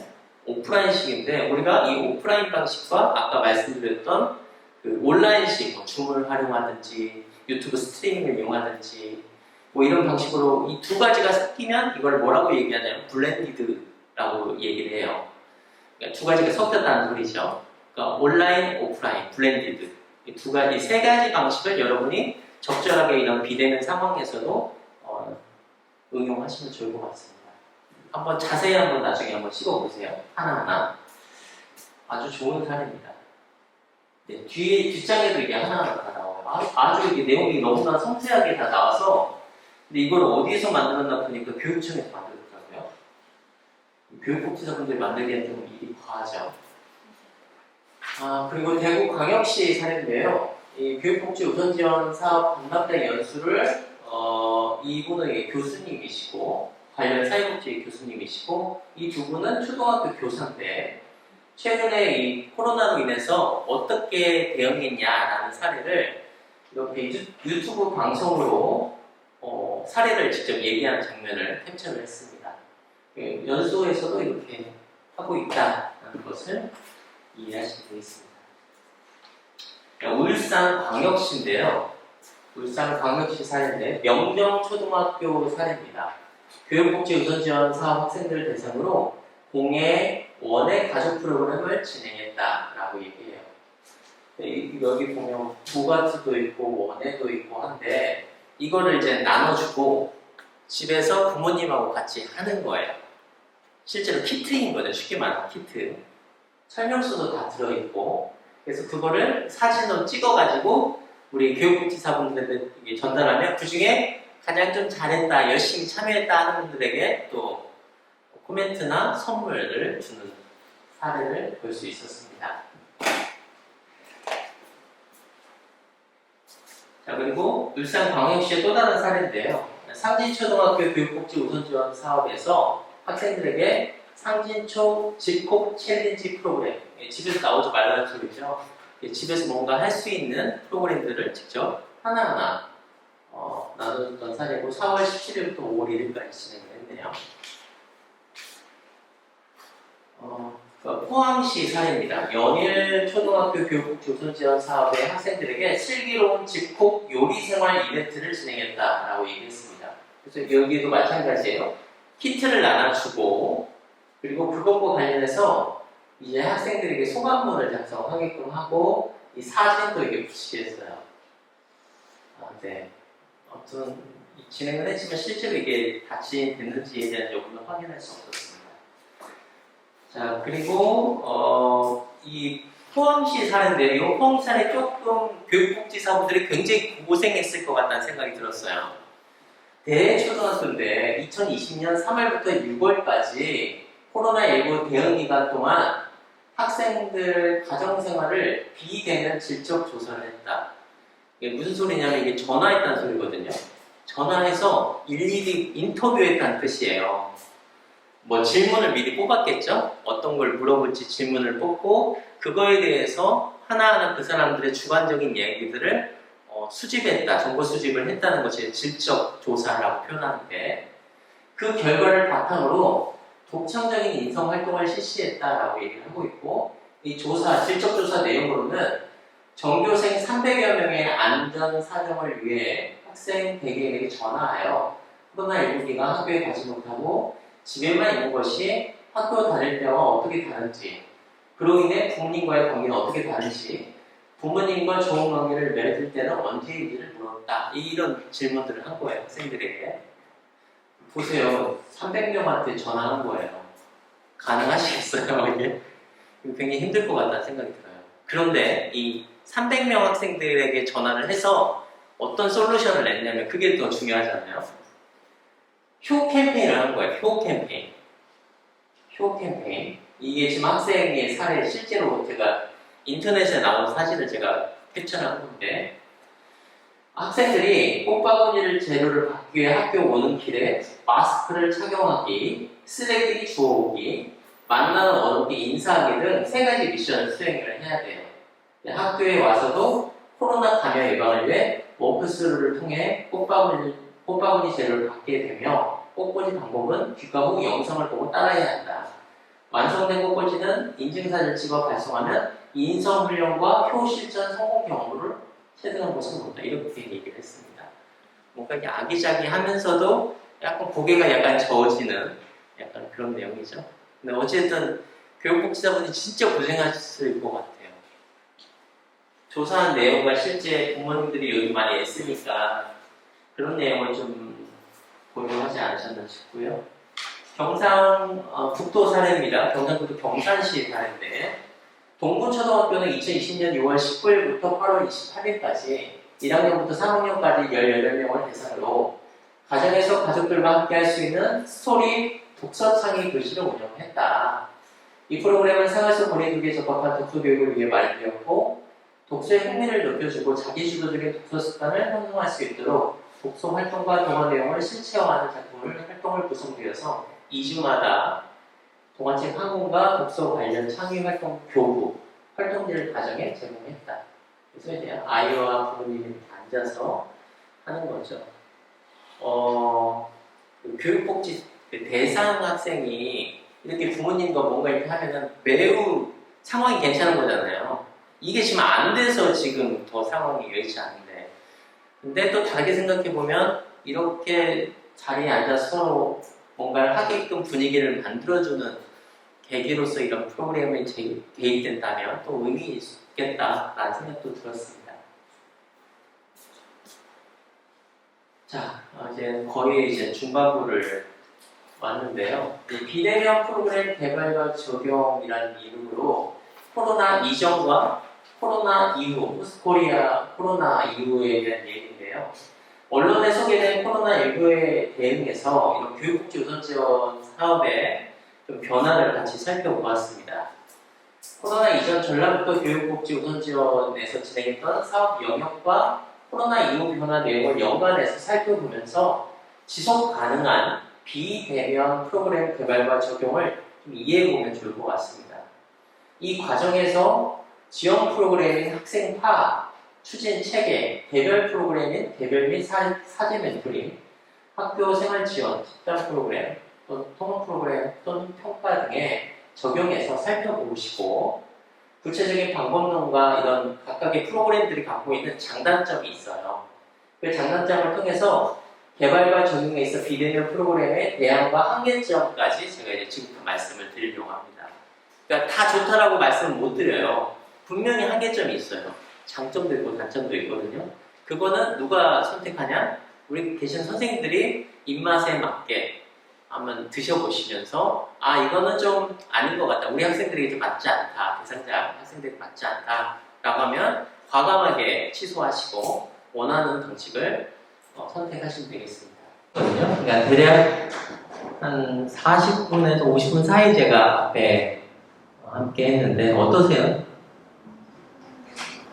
오프라인식인데 우리가 이 오프라인 방식과 아까 말씀드렸던 그 온라인식, 뭐 줌을 활용하든지 유튜브 스트리밍을 이용하든지 뭐 이런 방식으로 이 두 가지가 섞이면 이걸 뭐라고 얘기하냐면 블렌디드라고 얘기를 해요. 그러니까 두 가지가 섞였다는 소리죠. 그러니까 온라인, 오프라인, 블렌디드 이 두 가지, 세 가지 방식을 여러분이 적절하게 이런 비대면 상황에서도 응용하시면 좋을 것 같습니다. 한번 자세히 한번 나중에 한번 찍어보세요. 하나하나. 아주 좋은 사례입니다. 네, 뒷장에도 이게 하나하나 다 나와요. 아주 이게 내용이 너무나 섬세하게 다 나와서 근데 이걸 어디에서 만들었나 보니까 교육청에서 만들었더라고요. 교육복지사분들이 만들기엔 좀 일이 과하죠. 그리고 대구 광역시 사례인데요. 이 교육복지 우선지원 사업 공감대 연수를 이분은 교수님이시고 관련 사회복지 교수님이시고 이 두 분은 초등학교 교사인데 최근에 이 코로나로 인해서 어떻게 대응했냐라는 사례를 이렇게 유튜브 방송으로 사례를 직접 얘기하는 장면을 캡처를 했습니다. 연수에서도 이렇게 하고 있다는 것을 이해하시면 되겠습니다. 울산광역시인데요. 울산광역시 사례인데 명정초등학교 사례입니다. 교육복지 우선지원 사업 학생들 대상으로 공예 원예 가족 프로그램을 진행했다라고 얘기해요. 여기 보면 부가트도 있고 원예도 있고 한데 이거를 이제 나눠주고 집에서 부모님하고 같이 하는 거예요. 실제로 키트인 거죠. 쉽게 말하면 키트. 설명서도 다 들어있고 그래서 그거를 사진으로 찍어가지고 우리 교육복지사분들한테 전달하면 그 중에 가장 좀 잘했다, 열심히 참여했다 하는 분들에게 또 코멘트나 선물을 주는 사례를 볼 수 있었습니다. 자, 그리고 울산광역시의 또 다른 사례인데요. 상진초등학교 교육복지 우선지원 사업에서 학생들에게 상진초 집콕 챌린지 프로그램, 집에서 나오지 말라는 소리죠. 집에서 뭔가 할 수 있는 프로그램들을 직접 하나하나 나눠줬던 사례고 4월 17일부터 5월 1일까지 진행을 했네요. 포항시 사례입니다. 연일 초등학교 교육복지 우선지원 사업의 학생들에게 슬기로운 집콕 요리생활 이벤트를 진행했다라고 얘기했습니다. 그래서 여기도 마찬가지예요. 키트를 나눠주고 그리고 그것과 관련해서 이제 학생들에게 소감문을 작성하게끔 하고 이 사진도 이렇게 붙이게 했어요. 네. 아무튼 진행을 했지만 실제로 이게 다 진행됐는지에 대한 여부는 확인할 수 없었습니다. 자, 그리고 이 포항시 사례인데요. 이 포항시 사례 조금 교육복지사분들이 굉장히 고생했을 것 같다는 생각이 들었어요. 대초등학교인데 2020년 3월부터 6월까지 코로나19 대응 기간 동안 학생들 가정생활을 비대면 질적 조사를 했다. 이게 무슨 소리냐면 이게 전화했다는 소리거든요. 전화해서 일일이 인터뷰했다는 뜻이에요. 뭐 질문을 미리 뽑았겠죠? 어떤 걸 물어볼지 질문을 뽑고 그거에 대해서 하나하나 그 사람들의 주관적인 얘기들을 수집했다, 정보 수집을 했다는 것이 질적 조사라고 표현하는데 그 결과를 바탕으로 독창적인 인성 활동을 실시했다라고 얘기를 하고 있고 이 조사, 질적 조사 내용으로는 전교생 300여 명의 안전 사정을 위해 학생 100여에게 전화하여 코로나19 기간 학교에 가지 못하고 집에만 있는 것이 학교 다닐 때와 어떻게 다른지 그로 인해 부모님과의 관계는 어떻게 다른지 부모님과 좋은 관계를 맺을 때는 언제인지를 물었다. 이런 질문들을 한 거예요. 학생들에게. 보세요. 300명한테 전화한 거예요. 가능하시겠어요? 이게? 굉장히 힘들 것 같다는 생각이 들어요. 그런데 이 300명 학생들에게 전화를 해서 어떤 솔루션을 냈냐면 그게 더 중요하잖아요. 효 캠페인을 한 거예요. 효 캠페인. 효 캠페인. 이게 지금 학생의 사례, 실제로 제가 인터넷에 나온 사진을 제가 캡처한 건데, 학생들이 꽃바구니를 재료를 받기 위해 학교 오는 길에 마스크를 착용하기, 쓰레기 주워오기, 만나는 어렵게 인사하기 등 3가지 미션을 수행을 해야 돼요. 학교에 와서도 코로나 감염 예방을 위해 워크스루를 통해 꽃바구니 재료를 받게 되며 꽃꽂이 방법은 귀가 후 영상을 보고 따라해야 한다. 완성된 꽃꽂이는 인증사진을 찍어 발송하면 인성훈련과 효실전 성공 경험을 체득한 것은 뭐다. 이렇게 얘기를 했습니다. 뭔가 이게 아기자기하면서도 약간 고개가 약간 저어지는 약간 그런 내용이죠. 근데 어쨌든 교육복지사분이 진짜 고생하셨을 것 같아요. 조사한 내용과 실제 부모님들이 여기 많이 애쓰니까 그런 내용을 좀 고려하지 않으셨나 싶고요. 경상북도 사례입니다. 경상북도 경산시 사례인데 동부초등학교는 2020년 6월 19일부터 8월 28일까지 1학년부터 3학년까지 18명을 대상으로 가정에서 가족들과 함께 할 수 있는 스토리 독서 창의 교실을 운영했다. 이 프로그램은 생활 속 권위두기에 적합한 독서 교육을 위해 마련되었고 독서의 흥미를 높여주고 자기주도적인 독서 습관을 형성할 수 있도록 독서 활동과 동화 내용을 실체화하는 활동을 구성되어서 2주마다 동화책 한 권과 독서 관련 창의 활동 교부 활동지를 가정에 제공했다. 그래서 이제 아이와 부모님이 앉아서 하는 거죠. 교육복지 대상 학생이 이렇게 부모님과 뭔가 이렇게 하면은 매우 상황이 괜찮은 거잖아요. 이게 지금 안 돼서 지금 더 상황이 여의치 않은데. 근데 또 다르게 생각해보면 이렇게 자리에 앉아서 서로 뭔가를 하게끔 분위기를 만들어주는 계기로서 이런 프로그램이 개입된다면 또 의미 있겠다라는 생각도 들었습니다. 자, 이제 거의 이제 중반부를 왔는데요. 비대면 프로그램 개발과 적용이라는 이름으로 코로나 이전과 코로나 이후, 포스코리아 코로나 이후에 대한 얘기인데요. 언론에 소개된 코로나19에 대응해서 이런 교육복지 우선 지원 사업에 좀 변화를 같이 살펴보았습니다. 코로나 이전 전라북도 교육복지 우선 지원에서 진행했던 사업 영역과 코로나 이후 변화 내용을 연관해서 살펴보면서 지속 가능한 비대면 프로그램 개발과 적용을 좀 이해해보면 좋을 것 같습니다. 이 과정에서 지원 프로그램인 학생 파악, 추진 체계, 개별 프로그램인 개별 및 사제 멘토링, 학교 생활 지원, 집단 프로그램, 또는 통합 프로그램 또는 평가 등에 적용해서 살펴보시고 구체적인 방법론과 이런 각각의 프로그램들이 갖고 있는 장단점이 있어요. 그 장단점을 통해서 개발과 적용에 있어 비대면 프로그램의 대안과 한계점까지 제가 이제 지금부터 말씀을 드리려고 합니다. 그러니까 다 좋다라고 말씀을 못 드려요. 분명히 한계점이 있어요. 장점도 있고 단점도 있거든요. 그거는 누가 선택하냐? 우리 계신 선생님들이 입맛에 맞게 한번 드셔보시면서 아 이거는 좀 아닌 것 같다. 우리 학생들에게 좀 맞지 않다. 대상자 학생들에게 맞지 않다. 라고 하면 과감하게 취소하시고 원하는 방식을 선택하시면 되겠습니다. 그러니까 대략 한 40분에서 50분 사이 제가 앞에 함께 했는데 어떠세요?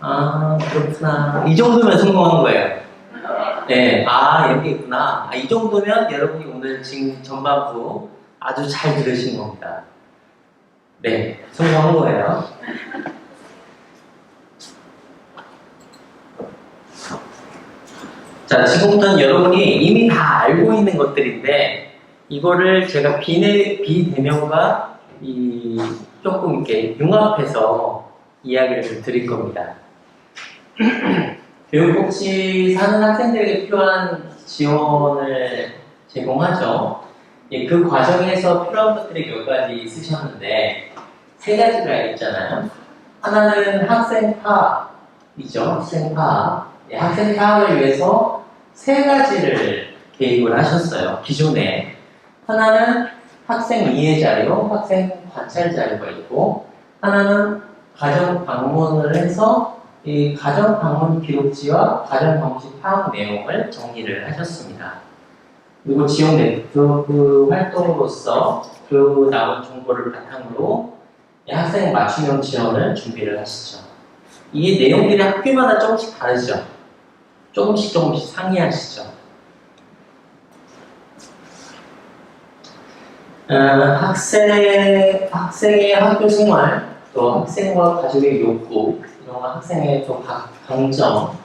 아 그렇구나. 이 정도면 성공한 거예요. 네, 아 여기 있구나. 이 정도면 여러분이 오늘 지금 전반부 아주 잘 들으신 겁니다. 네, 성공한 거예요. 자, 지금부터는 여러분이 이미 다 알고 있는 것들인데 이거를 제가 비대면과 조금 이렇게 융합해서 이야기를 좀 드릴 겁니다. 교육복지 사는 학생들에게 필요한 지원을 제공하죠. 그 과정에서 필요한 것들이 몇 가지 쓰셨는데 세 가지가 있잖아요. 하나는 학생 파악이죠. 학생 파악. 학생 파악을 위해서 세 가지를 계획을 하셨어요. 기존에. 하나는 학생 이해 자료, 학생 관찰 자료가 있고 하나는 가정 방문을 해서 이 가정 방문 기록지와 가정 방식 파악 내용을 정리를 하셨습니다. 그리고 지역 네트워크 활동으로서 그 나온 정보를 바탕으로 학생 맞춤형 지원을 준비를 하시죠. 이 내용들이 학교마다 조금씩 다르죠. 조금씩 상이하시죠. 학생의 학교 생활, 또 학생과 가족의 욕구, 이런 학생의 또 강점,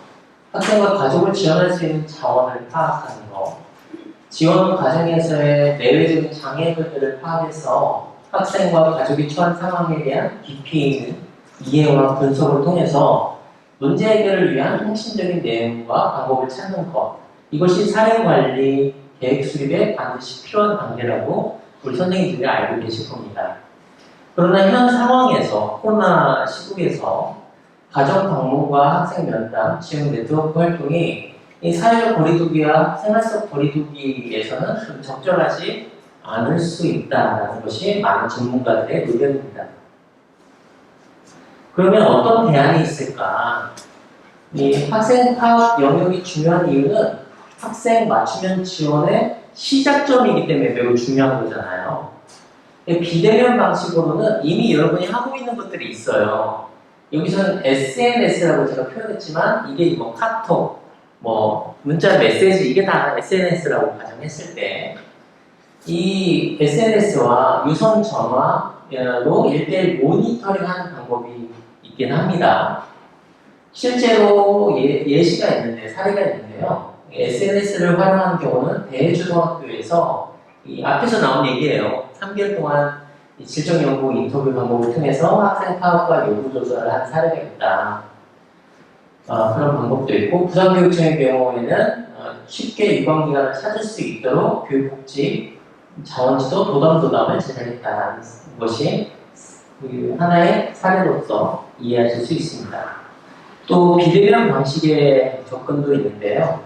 학생과 가족을 지원할 수 있는 자원을 파악하는 것, 지원 과정에서의 내외적인 장애물들을 파악해서 학생과 가족이 처한 상황에 대한 깊이 있는 이해와 분석을 통해서 문제 해결을 위한 핵심적인 내용과 방법을 찾는 것, 이것이 사례관리 계획 수립에 반드시 필요한 단계라고 우리 선생님들이 알고 계실 겁니다. 그러나 현 상황에서 코로나 시국에서 가정 방문과 학생 면담, 지역 네트워크 활동이 이 사회적 거리두기와 생활적 거리두기에서는 좀 적절하지 않을 수 있다는 것이 많은 전문가들의 의견입니다. 그러면 어떤 대안이 있을까? 이 학생 파악 영역이 중요한 이유는 학생 맞춤형 지원의 시작점이기 때문에 매우 중요한 거잖아요. 비대면 방식으로는 이미 여러분이 하고 있는 것들이 있어요. 여기서는 SNS라고 제가 표현했지만 이게 뭐 카톡, 뭐 문자 메시지 이게 다 SNS라고 가정했을 때 이 SNS와 유선 전화로 1:1 모니터링하는 방법이 있긴 합니다. 실제로 예시가 있는데 사례가 있는데요. SNS를 활용하는 경우는 대초등학교에서 이 앞에서 나온 얘기예요. 3개월 동안 질적 연구 인터뷰 방법을 통해서 학생 파악과 요구 조사를 한 사례가 있다. 그런 방법도 있고 부산교육청의 경우에는 쉽게 유관기관을 찾을 수 있도록 교육복지 자원지도 도담을 제작했다는 것이 하나의 사례로서 이해하실 수 있습니다. 또 비대면 방식의 접근도 있는데요.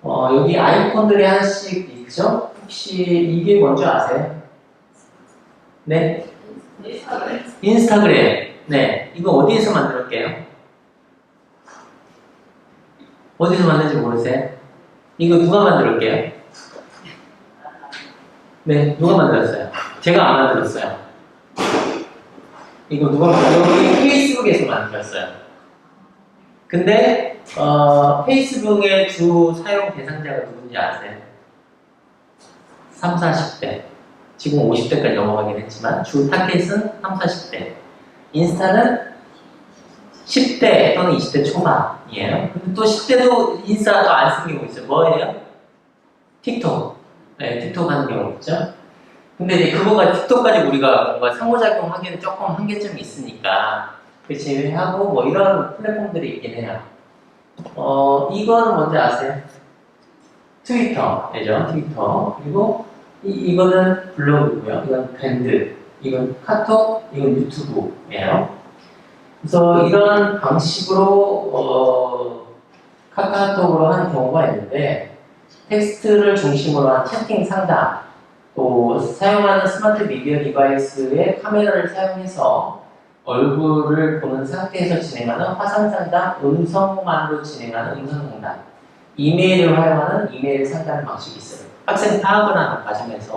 여기 아이콘들이 하나씩 있죠? 혹시 이게 뭔지 아세요? 네? 인스타그램. 네. 이거 어디에서 만들었게요? 어디서 만든지 모르세요? 이거 누가 만들었게요? 네, 누가 만들었어요? 제가 안 만들었어요. 이거 누가 여기 페이스북에서 만들었어요. 근데 페이스북의 주 사용 대상자가 누군지 아세요? 3, 40대. 지금 50대까지 넘어가긴 했지만 주 타겟은 3, 40대. 인스타는 10대 또는 20대 초반이에요. 근데 또 10대도 인스타도 안 쓰는 경우 있어요. 뭐예요? 틱톡. 네, 틱톡 하는 경우 있죠. 근데 이제 그거가 틱톡까지 우리가 뭔가 상호작용하기는 조금 한계점이 있으니까 그 제외하고 뭐 이런 플랫폼들이 있긴 해요. 이거는 뭔지 아세요? 트위터죠. 트위터. 그리고 이거는 블로그고요. 이건 밴드. 이건 카톡. 이건 유튜브예요. 그래서 이런 방식으로 카카오톡으로 하는 경우가 있는데 텍스트를 중심으로 한 채팅 상담, 또 사용하는 스마트 미디어 디바이스의 카메라를 사용해서 얼굴을 보는 상태에서 진행하는 화상 상담, 음성만으로 진행하는 음성 상담, 이메일을 활용하는 이메일 상담 방식이 있어요. 학생 파악을 하는 과정에서.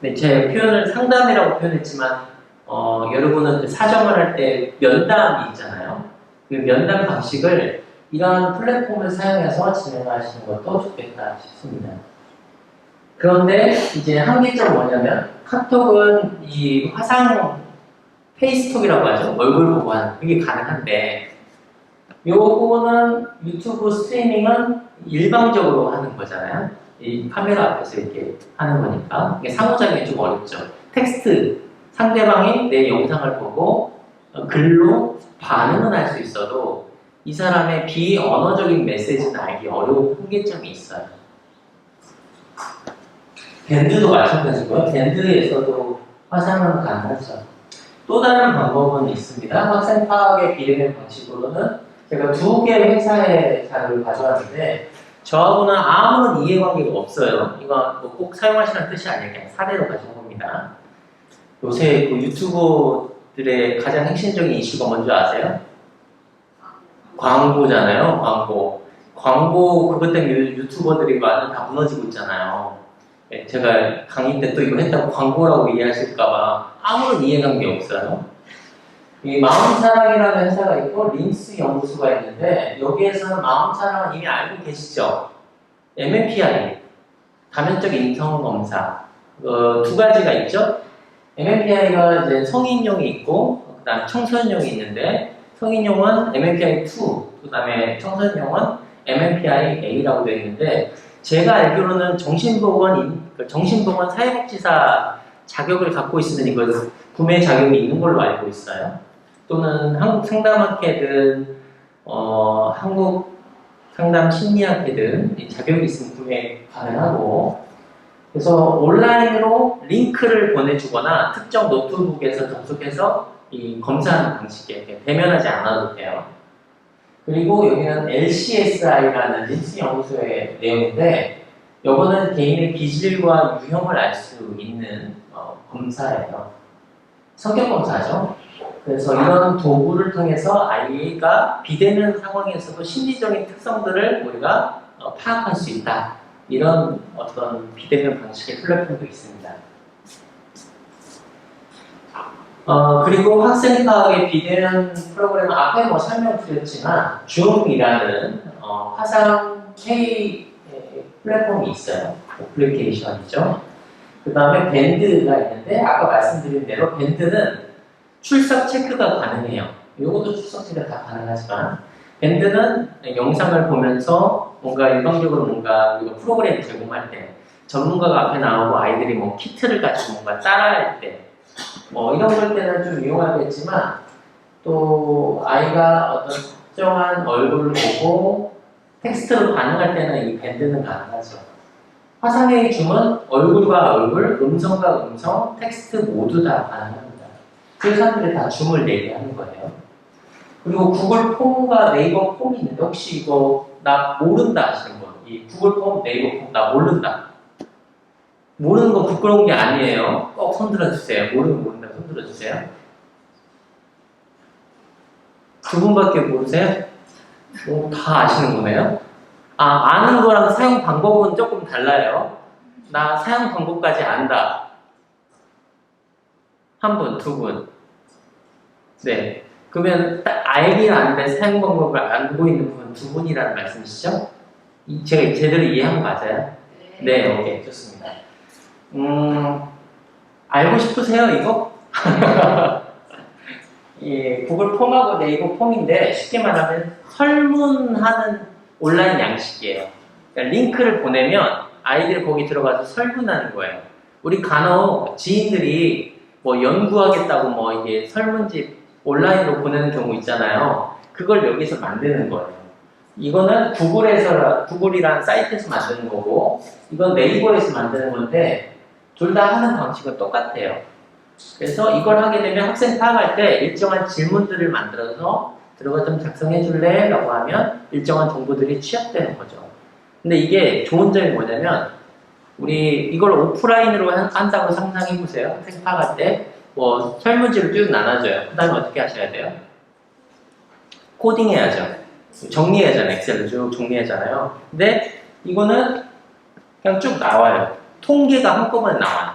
근데 제 표현을 상담이라고 표현했지만 여러분은 그 사정을 할 때 면담이 있잖아요. 그 면담 방식을 이러한 플랫폼을 사용해서 진행하시는 것도 좋겠다 싶습니다. 그런데 이제 한계점은 뭐냐면 카톡은 이 화상 페이스톡이라고 하죠. 얼굴 보고 하는 그게 가능한데 요거는 유튜브 스트리밍은 일방적으로 하는 거잖아요. 이 카메라 앞에서 이렇게 하는 거니까 이게 상호작용이 좀 어렵죠. 텍스트 상대방이 내 영상을 보고 글로 반응은 할 수 있어도 이 사람의 비언어적인 메시지는 알기 어려운 한계점이 있어요. 밴드도 마찬가지고요. 밴드에서도 화상은 가능하죠. 또 다른 방법은 있습니다. 학생 파악의 비례된 방식으로는 제가 두 개의 회사의 자료를 가져왔는데 저하고는 아무런 이해관계가 없어요. 이거 뭐 꼭 사용하시라는 뜻이 아니라 그냥 사례로 가져온 겁니다. 요새 그 유튜버들의 가장 핵심적인 이슈가 뭔지 아세요? 광고잖아요. 광고 그것 때문에 유튜버들이 완전 다 무너지고 있잖아요. 제가 강의 때 또 이거 했다고 광고라고 이해하실까봐 아무런 이해관계 없어요. 이 마음사랑이라는 회사가 있고 린스 연구소가 있는데 여기에서는 마음사랑은 이미 알고 계시죠? MMPI, 다면적 인성검사 두 가지가 있죠? MMPI가 이제 성인용이 있고 그 다음에 청소년용이 있는데 성인용은 MMPI2, 그 다음에 청소년용은 MMPI-A라고 되어 있는데 제가 알기로는 정신보건 사회복지사 자격을 갖고 있으면 이거 구매 자격이 있는 걸로 알고 있어요. 또는 한국 상담학회든 한국 상담 심리학회든 자격이 있으면 구매 가능하고 그래서 온라인으로 링크를 보내주거나 특정 노트북에서 접속해서 이 검사하는 방식에 대면하지 않아도 돼요. 그리고 여기는 LCSI라는 린스 연구소의 내용인데 이거는 개인의 기질과 유형을 알 수 있는 검사예요. 성격 검사죠. 그래서 이런 도구를 통해서 아이가 비대면 상황에서도 심리적인 특성들을 우리가 파악할 수 있다. 이런 어떤 비대면 방식의 플랫폼도 있습니다. 그리고 학생 파악의 비대면 프로그램은 앞에 뭐 설명드렸지만 줌이라는 화상 회의 플랫폼이 있어요. 애플리케이션이죠. 그 다음에 밴드가 있는데 아까 말씀드린 대로 밴드는 출석 체크가 가능해요. 이것도 출석 체크가 다 가능하지만 밴드는 영상을 보면서 뭔가 일방적으로 뭔가 우리가 프로그램 제공할 때 전문가가 앞에 나오고 아이들이 뭐 키트를 가지고 뭔가 따라할 때 뭐 이런 걸 때는 좀 이용하겠지만 또 아이가 어떤 특정한 얼굴을 보고 텍스트로 반응할 때는 이 밴드는 가능하죠. 화상회의 줌은 얼굴과 얼굴, 음성과 음성, 텍스트 모두 다 가능합니다. 그 사람들이 다 줌을 얘기하는 거예요. 그리고 구글 폼과 네이버 폼이 있는데 혹시 이거 나 모른다 하시는 분? 이 구글 폼, 네이버 폼 나 모른다. 모르는 거 부끄러운 게 아니에요. 꼭 손들어주세요. 모른다 손들어주세요. 두 분밖에 모르세요? 다 아시는 거네요? 아는 거랑 사용 방법은 조금 달라요. 나 사용 방법까지 안다. 한 분, 두 분. 네. 그러면 딱 알긴 아는데 사용 방법을 알고 있는 분 두 분이라는 말씀이시죠? 제가 제대로 이해한 거 맞아요? 네, 오케이. 좋습니다. 알고 싶으세요, 이거? 예, 구글 폼하고 네이버 폼인데 쉽게 말하면 설문하는 온라인 양식이에요. 그러니까 링크를 보내면 아이들이 거기 들어가서 설문하는 거예요. 우리 간혹 지인들이 뭐 연구하겠다고 뭐 이게 설문지 온라인으로 보내는 경우 있잖아요. 그걸 여기서 만드는 거예요. 이거는 구글이라는 사이트에서 만드는 거고, 이건 네이버에서 만드는 건데, 둘 다 하는 방식은 똑같아요. 그래서 이걸 하게 되면 학생 파악할 때 일정한 질문들을 만들어서 들어가 좀 작성해 줄래? 라고 하면 일정한 정보들이 취합되는 거죠. 근데 이게 좋은 점이 뭐냐면 우리 이걸 오프라인으로 한다고 상상해 보세요. 학생 파악할 때 뭐 설문지를 쭉 나눠줘요. 그 다음에 어떻게 하셔야 돼요? 코딩해야죠. 정리하잖아요. 엑셀로 쭉 정리하잖아요. 근데 이거는 그냥 쭉 나와요. 통계가 한꺼번에 나와요.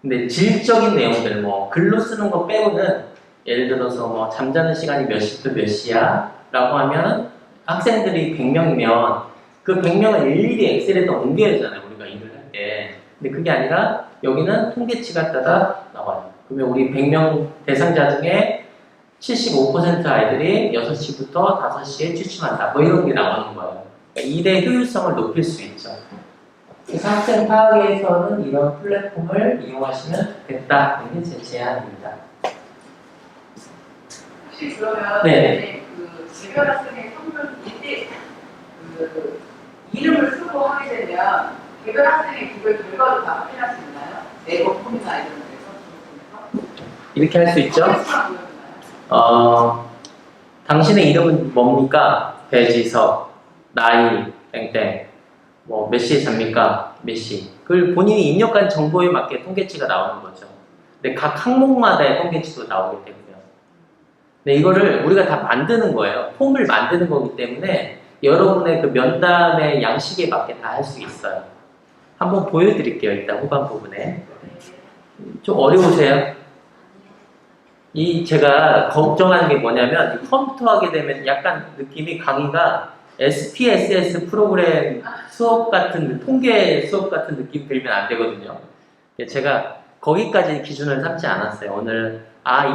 근데 질적인 내용들, 뭐 글로 쓰는 거 빼고는 예를 들어서 뭐 잠자는 시간이 몇 시부터 몇 시야? 라고 하면 학생들이 100명이면 그 100명을 일일이 엑셀에다 옮겨야 하잖아요. 우리가 일을 할 때. 근데 그게 아니라 여기는 통계치가 따다 나와요. 그러면 우리 100명 대상자 중에 75% 아이들이 6시부터 5시에 취침한다. 뭐 이런 게 나오는 거예요. 그러니까 일의 효율성을 높일 수 있죠. 그래서 학생 파악에서는 이런 플랫폼을 이용하시면 좋겠다. 이게 제 제안입니다. 혹시 그러면 네. 그 개별 학생의 성별 이때 그 이름을 쓰고 하게 되면 개별 학생의 구별 결과도 다 확인할 수 있나요? 네이버 폼이나 이런 데서 이렇게 할 수 있죠? 당신의 이름은 뭡니까? 배지석, 나이, 땡땡. 뭐 몇 시에 잡니까? 몇 시. 그걸 본인이 입력한 정보에 맞게 통계치가 나오는 거죠. 근데 각 항목마다의 통계치도 나오게 되고요. 근데 이거를 우리가 다 만드는 거예요. 폼을 만드는 거기 때문에 여러분의 그 면담의 양식에 맞게 다 할 수 있어요. 한번 보여드릴게요. 일단 후반 부분에. 좀 어려우세요? 제가 걱정하는 게 뭐냐면 컴퓨터 하게 되면 약간 느낌이 강의가 SPSS 프로그램 수업 같은 통계 수업 같은 느낌 들면 안 되거든요. 제가 거기까지 기준을 삼지 않았어요. 오늘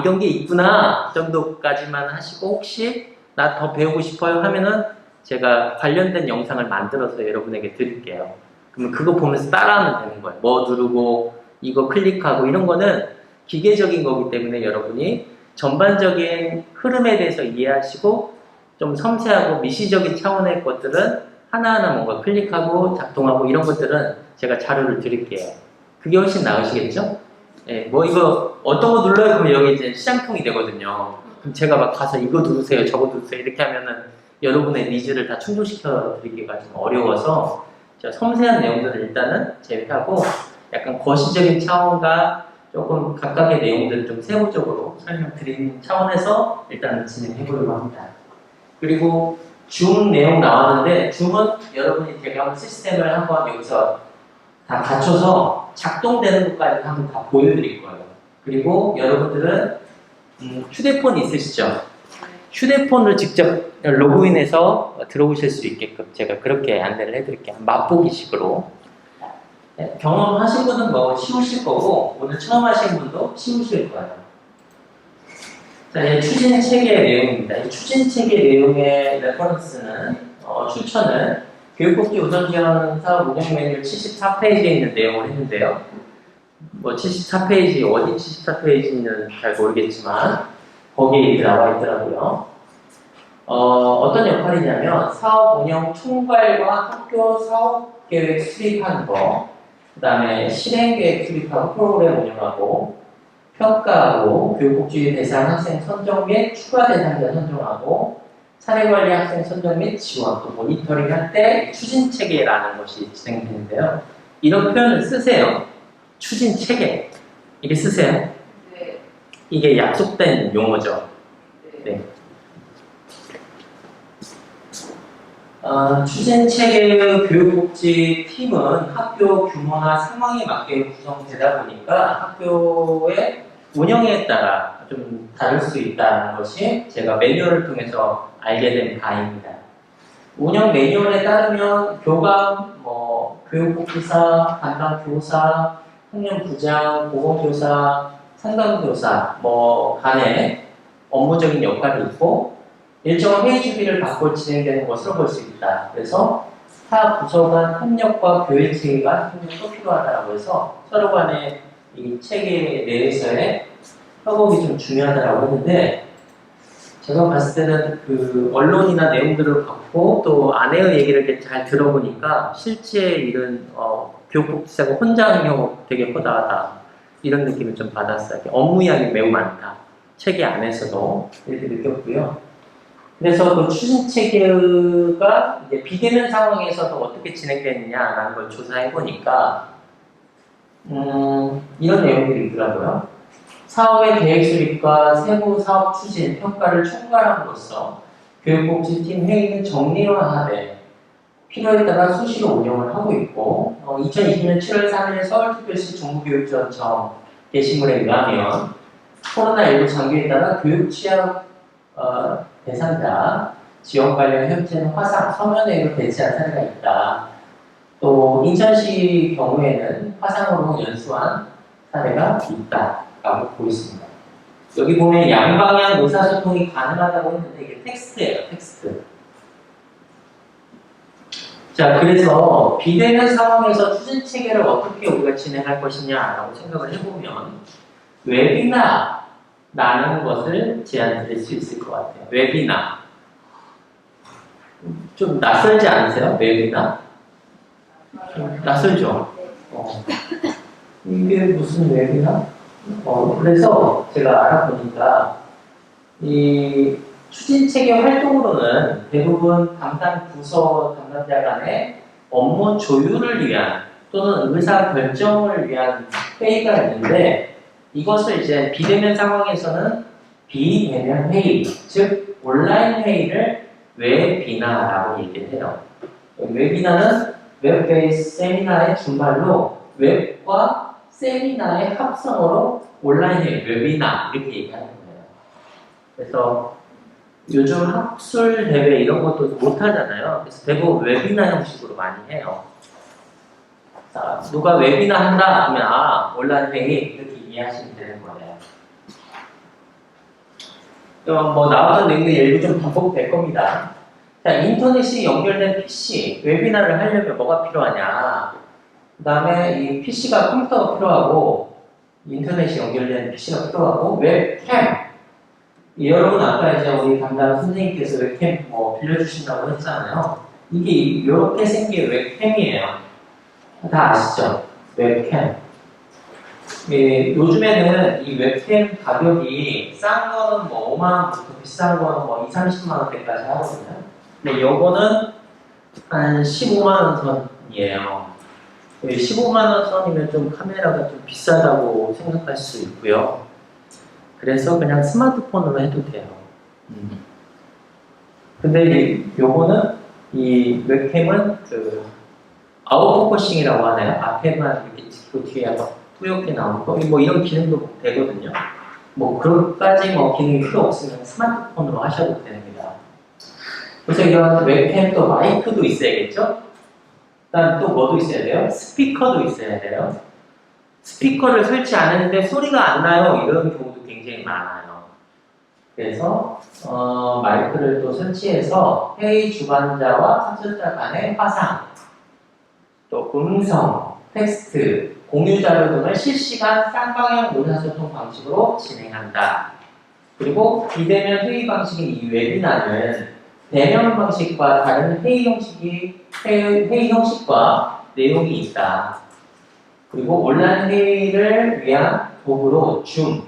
이런 게 있구나 정도까지만 하시고 혹시 나 더 배우고 싶어요 하면은 제가 관련된 영상을 만들어서 여러분에게 드릴게요. 그러면 그거 보면서 따라하면 되는 거예요. 뭐 누르고 이거 클릭하고 이런 거는 기계적인 거기 때문에 여러분이 전반적인 흐름에 대해서 이해하시고 좀 섬세하고 미시적인 차원의 것들은 하나하나 뭔가 클릭하고 작동하고 이런 것들은 제가 자료를 드릴게요. 그게 훨씬 나으시겠죠? 예, 뭐 이거 어떤 거 눌러요? 그러면 여기 이제 시장통이 되거든요. 그럼 제가 막 가서 이거 누르세요, 저거 누르세요 이렇게 하면은 여러분의 니즈를 다 충족시켜 드리기가 좀 어려워서 제가 섬세한 내용들을 일단은 제외하고 약간 거시적인 차원과 조금 각각의 내용들을 좀 세부적으로 설명드리는 차원에서 일단 진행해 보려고 합니다. 그리고 줌 내용 나왔는데 줌은 여러분이 제가 시스템을 한번 여기서 다 갖춰서 작동되는 것까지 한번 다 보여드릴 거예요. 그리고 여러분들은 휴대폰 있으시죠? 휴대폰을 직접 로그인해서 들어오실 수 있게끔 제가 그렇게 안내를 해드릴게요. 맛보기식으로. 네, 경험하신 분은 뭐 쉬우실 거고 오늘 처음 하신 분도 쉬우실 거예요. 자, 이 추진 체계 내용입니다. 이 추진 체계 내용의 레퍼런스는 추천은 교육복지 우선지원 사업 운영 매뉴얼 74페이지에 있는 내용을 했는데요. 뭐 74페이지 어디 74페이지는 잘 모르겠지만 거기에 나와 있더라고요. 어떤 역할이냐면 사업 운영 총괄과 학교 사업 계획 수립하는 거, 그 다음에 실행계획 수립하고 프로그램 운영하고 평가하고 교육복지 대상 학생 선정 및 추가 대상자 선정하고 사례관리 학생 선정 및 지원 또 모니터링 할 때 추진체계라는 것이 진행되는데요. 이런 표현을 쓰세요. 추진체계 이게 쓰세요. 네. 이게 약속된 용어죠. 네. 추진체계 교육복지팀은 학교 규모나 상황에 맞게 구성되다 보니까 학교의 운영에 따라 좀 다를 수 있다는 것이 제가 매뉴얼을 통해서 알게 된 바입니다. 운영 매뉴얼에 따르면 교감, 교육복지사, 담당 교사, 학년부장, 보건교사, 상담교사 간에 업무적인 역할이 있고 일정한 회의 주기를 받고 진행되는 것으로 볼 수 있다. 그래서 타 부서 간 협력과 교육 체계가 협력도 필요하다고 해서 서로 간의 이 체계 내에서의 협업이 좀 중요하다고 했는데 제가 봤을 때는 그 언론이나 내용들을 받고 또 아내의 얘기를 이렇게 잘 들어보니까 실제 일은 교육복지사가 혼자 하는 경우가 되게 허다하다 이런 느낌을 좀 받았어요. 업무량이 매우 많다. 체계 안에서도 이렇게 느꼈고요. 그래서 그 추진 체계가 이제 비대면 상황에서도 어떻게 진행되느냐라는 걸 조사해 보니까 이런 내용들이 있더라고요. 사업의 계획 수립과 세부 사업 추진, 평가를 총괄함으로써 교육복지팀 회의는 정리화하되 필요에 따라 수시로 운영을 하고 있고 2020년 7월 3일 서울특별시 정부교육지원청 게시물에 의하면 코로나19 장기에 따라 교육 취약 대상자 지원 관련 협회는 화상, 서면회의로 대체한 사례가 있다. 또 인천시 경우에는 화상으로 연수한 사례가 있다라고 보였습니다. 여기 보면 양방향 의사소통이 가능하다고 했는데 이게 텍스트예요, 텍스트. 자, 그래서 비대면 상황에서 추진 체계를 어떻게 우리가 진행할 것이냐라고 생각을 해보면 웨비나라는 것을 제안 드릴 수 있을 것 같아요. 웨비나. 좀 낯설지 않으세요? 웨비나? 좀 낯설죠? 이게 무슨 웨비나? 그래서 제가 알아보니까 이 추진 체계 활동으로는 대부분 담당 부서 담당자 간의 업무 조율을 위한 또는 의사 결정을 위한 회의가 있는데 이것을 이제 비대면 상황에서는 비대면 회의, 즉 온라인 회의를 웨비나라고 얘기를 해요. 웨비나는 웹베이스 세미나의 준말로 웹과 세미나의 합성어로 온라인 회의, 웨비나 이렇게 얘기하는 거예요. 그래서 요즘 학술 대회 이런 것도 못 하잖아요. 그래서 대부분 웨비나 형식으로 많이 해요. 자, 누가 웨비나 한다 하면 온라인 회의 이렇게 이해하시면 되는 거예요. 나왔던 내용의 일부 좀 반복될 겁니다. 자, 인터넷이 연결된 PC, 웨비나를 하려면 뭐가 필요하냐? 그 다음에 이 PC가 컴퓨터가 필요하고 인터넷이 연결된 PC가 필요하고 웹캠. 여러분 아까 이제 우리 담당 선생님께서 웹캠 빌려주신다고 했잖아요. 이게 이렇게 생긴 웹캠이에요. 다 아시죠? 웹캠. 요즘에는 이 웹캠 가격이 싼 거는 5만원부터 비싼 거는 2, 30만원대까지 하거든요. 근데 요거는 한 15만원 선이에요. 15만원 선이면 좀 카메라가 좀 비싸다고 생각할 수 있고요. 그래서 그냥 스마트폰으로 해도 돼요. 근데 요거는 이 웹캠은 그 아웃포커싱이라고 하나요? 앞에만 이렇게 찍고 뒤에 한번 뿌옇게 나오는 거 이런 기능도 되거든요. 그것까지 기능이 필요 없으면 스마트폰으로 하셔도 됩니다. 그래서 이런 웹캠 또 마이크도 있어야겠죠? 그다음 또 뭐도 있어야 돼요? 스피커도 있어야 돼요. 스피커를 설치 안 했는데 소리가 안 나요. 이런 경우도 굉장히 많아요. 그래서 마이크를 또 설치해서 회의 주관자와 참석자 간의 화상, 또 음성, 텍스트, 공유 자료 등을 실시간 쌍방향 의사소통 방식으로 진행한다. 그리고 비대면 회의 방식인 이 웨비나는 대면 방식과 다른 회의 형식과 내용이 있다. 그리고 온라인 회의를 위한 도구로 줌,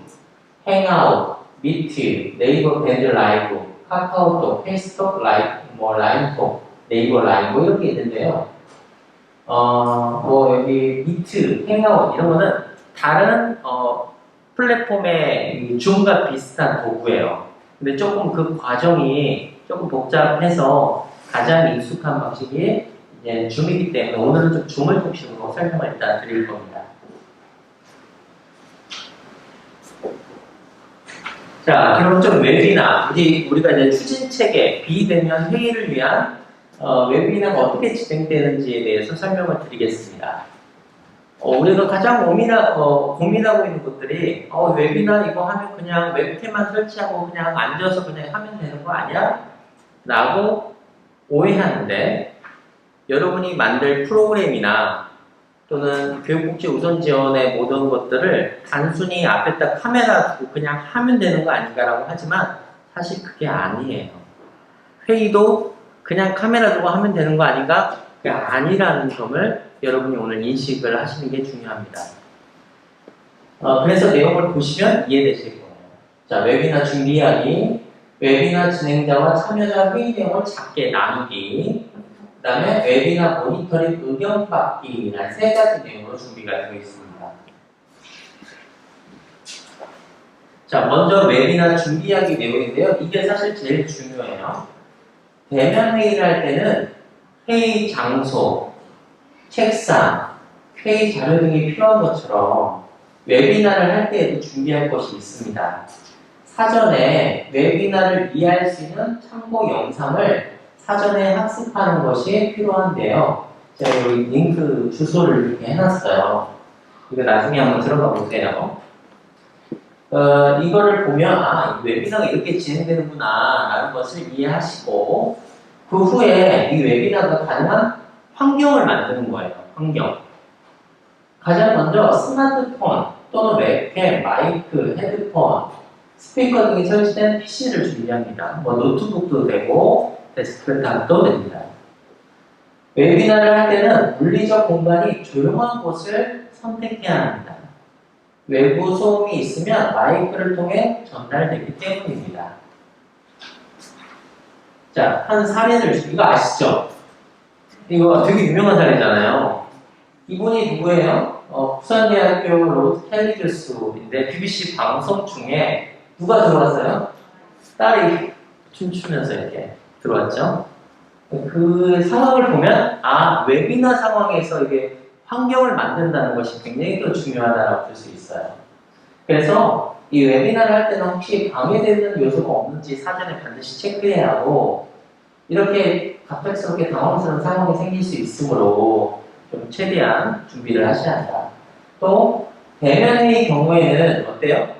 행아웃, 미트, 네이버 밴드 라이브, 카카오톡, 페이스톡 라이브, 라인톡, 네이버 라이브 이렇게 있는데요. 여기 미트, 행아웃 이런 거는 다른 플랫폼의 줌과 비슷한 도구예요. 근데 조금 그 과정이 조금 복잡해서 가장 익숙한 방식이 이제 줌이기 때문에 오늘은 좀 줌을 통식으로 설명을 일단 드릴 겁니다. 자, 그럼 좀 웨비나, 우리가 이제 추진체계, 비대면 회의를 위한 웨비나가 어떻게 진행되는지에 대해서 설명을 드리겠습니다. 우리가 가장 고민하고 있는 것들이 웨비나 이거 하면 그냥 웹캠만 설치하고 그냥 앉아서 그냥 하면 되는 거 아니야? 라고 오해하는데 여러분이 만들 프로그램이나 또는 교육복지 우선 지원의 모든 것들을 단순히 앞에다 카메라 두고 그냥 하면 되는 거 아닌가라고 하지만 사실 그게 아니에요. 회의도 그냥 카메라 두고 하면 되는 거 아닌가? 그게 아니라는 점을 여러분이 오늘 인식을 하시는 게 중요합니다. 그래서 내용을 보시면 이해되실 거예요. 자, 웨비나 준비하기, 웨비나 진행자와 참여자 회의 내용을 작게 나누기, 그 다음에 웨비나 모니터링 의견 받기라는 세 가지 내용으로 준비가 되어 있습니다. 자, 먼저 웨비나 준비하기 내용인데요. 이게 사실 제일 중요해요. 대면 회의를 할 때는 회의 장소, 책상, 회의 자료 등이 필요한 것처럼 웨비나를 할 때에도 준비할 것이 있습니다. 사전에 웨비나를 이해할 수 있는 참고 영상을 사전에 학습하는 것이 필요한데요. 제가 여기 링크 주소를 이렇게 해놨어요. 이거 나중에 한번 들어가 보세요. 이거를 보면 이 웨비나가 이렇게 진행되는구나 라는 것을 이해하시고 그 후에 이 웨비나가 가능한 환경을 만드는 거예요. 환경. 가장 먼저 스마트폰 또는 웹캠, 마이크, 헤드폰, 스피커 등이 설치된 PC를 준비합니다. 노트북도 되고 데스크탑도 됩니다. 웨비나를 할 때는 물리적 공간이 조용한 곳을 선택해야 합니다. 외부 소음이 있으면 마이크를 통해 전달되기 때문입니다. 자, 한 사례를 이거 아시죠? 이거 되게 유명한 사례잖아요. 이분이 누구예요? 부산대학교 로드 켈리 교수인데 BBC 방송 중에 누가 들어왔어요? 딸이 춤추면서 이렇게 들어왔죠. 그 상황을 보면 웨비나 상황에서 이게 환경을 만든다는 것이 굉장히 또 중요하다고 볼 수 있어요. 그래서 이 웨비나를 할 때는 혹시 방해되는 요소가 없는지 사전에 반드시 체크해야 하고 이렇게 갑작스럽게 당황스러운 상황이 생길 수 있으므로 좀 최대한 준비를 하셔야 한다. 또 대면의 경우에는 어때요?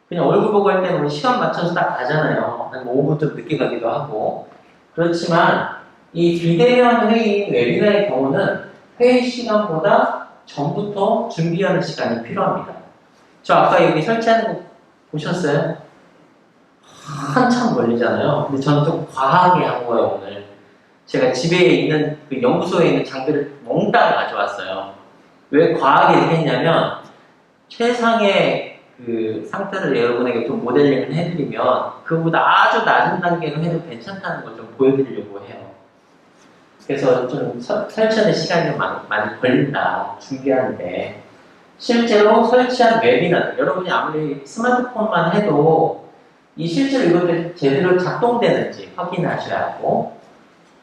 그냥 얼굴 보고 할 때는 우리 시간 맞춰서 딱 가잖아요. 한 5분 좀 늦게 가기도 하고. 그렇지만 이 비대면 회의 웨비나의 경우는 회의 시간보다 전부터 준비하는 시간이 필요합니다. 저 아까 여기 설치하는 거 보셨어요? 한참 걸리잖아요. 근데 저는 좀 과하게 한 거예요, 오늘. 제가 집에 있는 그 연구소에 있는 장비를 몽땅 가져왔어요. 왜 과하게 이렇게 했냐면 최상의 그 상태를 여러분에게 좀 모델링을 해드리면 그보다 아주 낮은 단계로 해도 괜찮다는 걸 좀 보여드리려고 해요. 그래서 좀 설치하는 시간이 좀 많이 걸린다, 준비하는데. 실제로 설치한 웨비나, 여러분이 아무리 스마트폰만 해도 이 실제로 이것들이 제대로 작동되는지 확인하셔야 하고,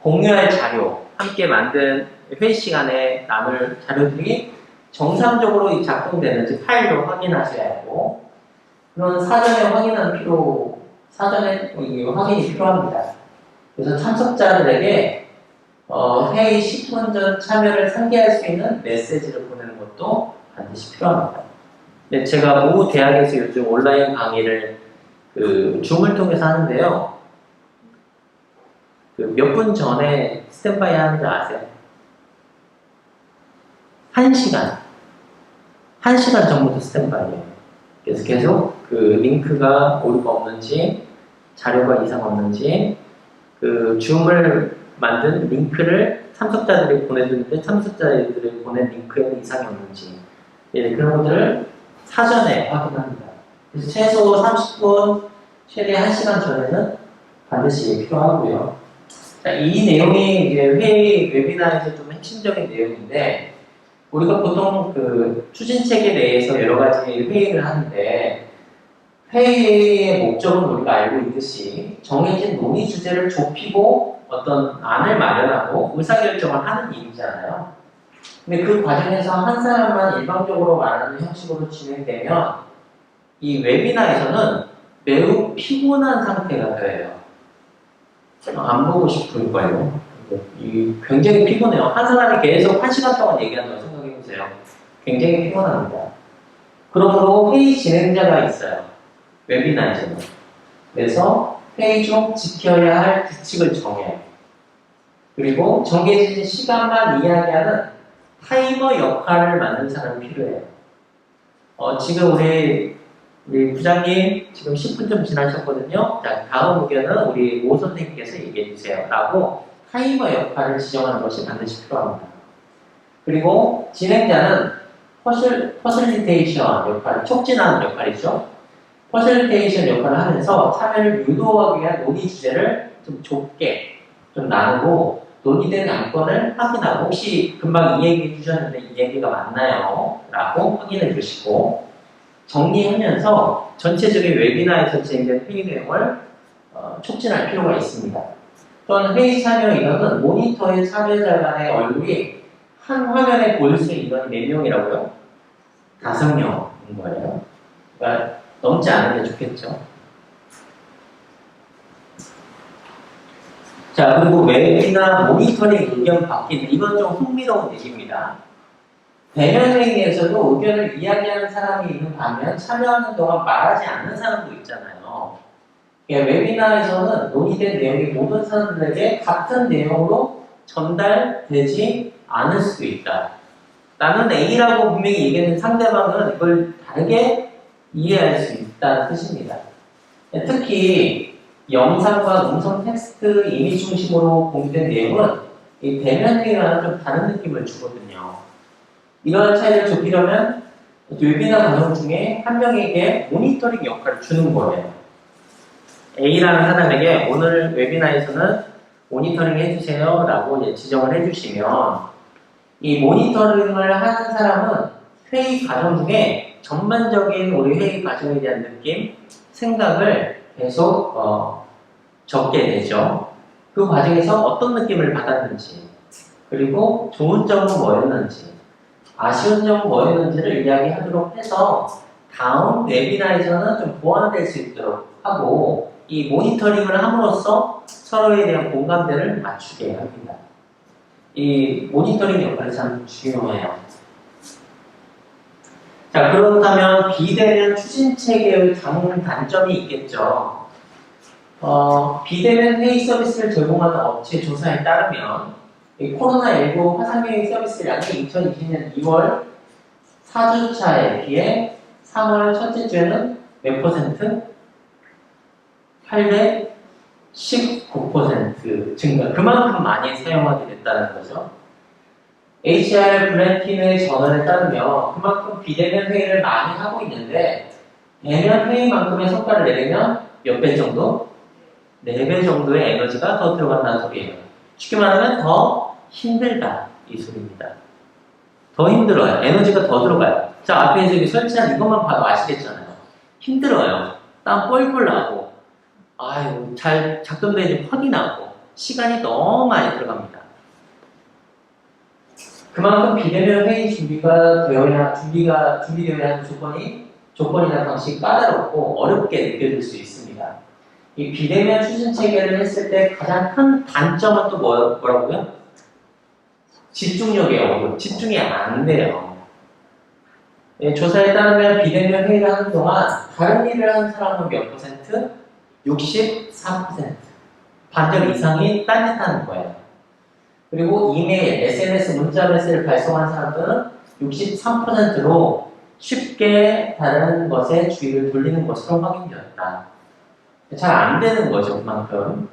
공유할 자료, 함께 만든 회의 시간에 나눌 자료들이 정상적으로 작동되는지 파일로 확인하셔야 하고, 그런 사전에 확인이 필요합니다. 그래서 참석자들에게 회의 10분 전 참여를 상기할 수 있는 메시지를 보내는 것도 반드시 필요합니다. 제가 모 대학에서 요즘 온라인 강의를 줌을 통해서 하는데요. 몇 분 전에 스탠바이 하는 줄 아세요? 1시간. 1시간 전부터 스탠바이예요. 그래서 계속 그 링크가 오류가 없는지, 자료가 이상 없는지, 그 줌을 만든 링크를 참석자들이 보내주는데 참석자들이 보낸 링크에는 이상이 없는지 그런 것들을 사전에 확인합니다. 그래서 최소 30분, 최대 1시간 전에는 반드시 필요하고요. 자, 이 내용이 이제 회의 웨비나에서 좀 핵심적인 내용인데 우리가 보통 그 추진체계 내에서 여러 가지 회의를 하는데 회의의 목적은 우리가 알고 있듯이 정해진 논의 주제를 좁히고 어떤 안을 마련하고 의사결정을 하는 일이잖아요. 근데 그 과정에서 한 사람만 일방적으로 말하는 형식으로 진행되면 이 웨비나에서는 매우 피곤한 상태가 돼요. 안 보고 싶을 거예요. 굉장히 피곤해요. 한 사람이 계속 1시간 동안 얘기한다고 생각해보세요. 굉장히 피곤합니다. 그러므로 회의 진행자가 있어요. 웨비나에서는. 그래서 회의 중 지켜야 할 규칙을 정해요. 그리고 정해진 시간만 이야기하는 타이머 역할을 맡는 사람이 필요해요. 지금 우리 부장님 지금 10분 좀 지나셨거든요. 자, 다음 의견은 우리 오 선생님께서 얘기해 주세요. 라고 타이머 역할을 지정하는 것이 반드시 필요합니다. 그리고 진행자는 퍼실리테이션 역할, 촉진하는 역할이죠. 퍼실리테이션 역할을 하면서 참여를 유도하기 위한 논의 주제를 좀 좁게 좀 나누고 논의된 안건을 확인하고 혹시 금방 이 얘기 해주셨는데 이 얘기가 맞나요? 라고 확인해 주시고 정리하면서 전체적인 웨비나에서 진행된 회의 내용을 촉진할 필요가 있습니다. 또한 회의 참여 인원은 모니터의 참여자 간의 얼굴이 한 화면에 보일 수 있는 인원이 몇 명이라고요? 5명인 거예요. 그러니까 넘지 않는 게 좋겠죠. 자, 그리고 웨비나 모니터링 의견 받기는 이건 좀 흥미로운 얘기입니다. 대면 회의에서도 의견을 이야기하는 사람이 있는 반면 참여하는 동안 말하지 않는 사람도 있잖아요. 웨비나에서는 논의된 내용이 모든 사람들에게 같은 내용으로 전달되지 않을 수도 있다. 나는 A라고 분명히 얘기하는 상대방은 이걸 다르게 이해할 수 있다는 뜻입니다. 특히 영상과 음성 텍스트 이미 중심으로 공유된 내용은 이 대면 회의와는 좀 다른 느낌을 주거든요. 이러한 차이를 좁히려면 웨비나 과정 중에 한 명에게 모니터링 역할을 주는 거예요. A라는 사람에게 오늘 웨비나에서는 모니터링 해주세요 라고 지정을 해주시면 이 모니터링을 하는 사람은 회의 과정 중에 전반적인 우리 회의 과정에 대한 느낌, 생각을 계속 적게 되죠. 그 과정에서 어떤 느낌을 받았는지, 그리고 좋은 점은 뭐였는지, 아쉬운 점은 뭐였는지를 이야기하도록 해서 다음 웨비나에서는 좀 보완될 수 있도록 하고 이 모니터링을 함으로써 서로에 대한 공감대를 맞추게 합니다. 이 모니터링 역할이 참 중요해요. 자, 그렇다면 비대면 추진 체계의 단점이 있겠죠. 비대면 회의 서비스를 제공하는 업체 조사에 따르면 코로나19 화상회의 서비스량이 2020년 2월 4주차에 비해 3월 첫째 주에는 몇 퍼센트? 819% 증가. 그만큼 많이 사용하게 됐다는 거죠. HR 블랙팀의 전언에 따르면 그만큼 비대면 회의를 많이 하고 있는데 대면 회의만큼의 성과를 내려면 몇 배 정도? 4배 정도의 에너지가 더 들어간다는 소리예요. 쉽게 말하면 더 힘들다 이 소리입니다. 더 힘들어요. 에너지가 더 들어가요. 자, 앞에서 여기 설치한 이것만 봐도 아시겠잖아요. 힘들어요. 땀 뻘뻘 나고 아유, 잘 작동되는지 확인하고 시간이 너무 많이 들어갑니다. 그만큼 비대면 회의 준비되어야 하는 조건이나 방식이 까다롭고 어렵게 느껴질 수 있습니다. 이 비대면 추진 체계를 했을 때 가장 큰 단점은 또 뭐라고요? 집중력이에요. 집중이 안 돼요. 조사에 따르면 비대면 회의를 하는 동안 다른 일을 하는 사람은 몇 퍼센트? 64%. 반절 이상이 딴짓하는 거예요. 그리고 이메일, SNS 문자 메시지를 발송한 사람들은 63%로 쉽게 다른 것에 주의를 돌리는 것으로 확인되었다. 잘 안 되는 거죠, 그만큼.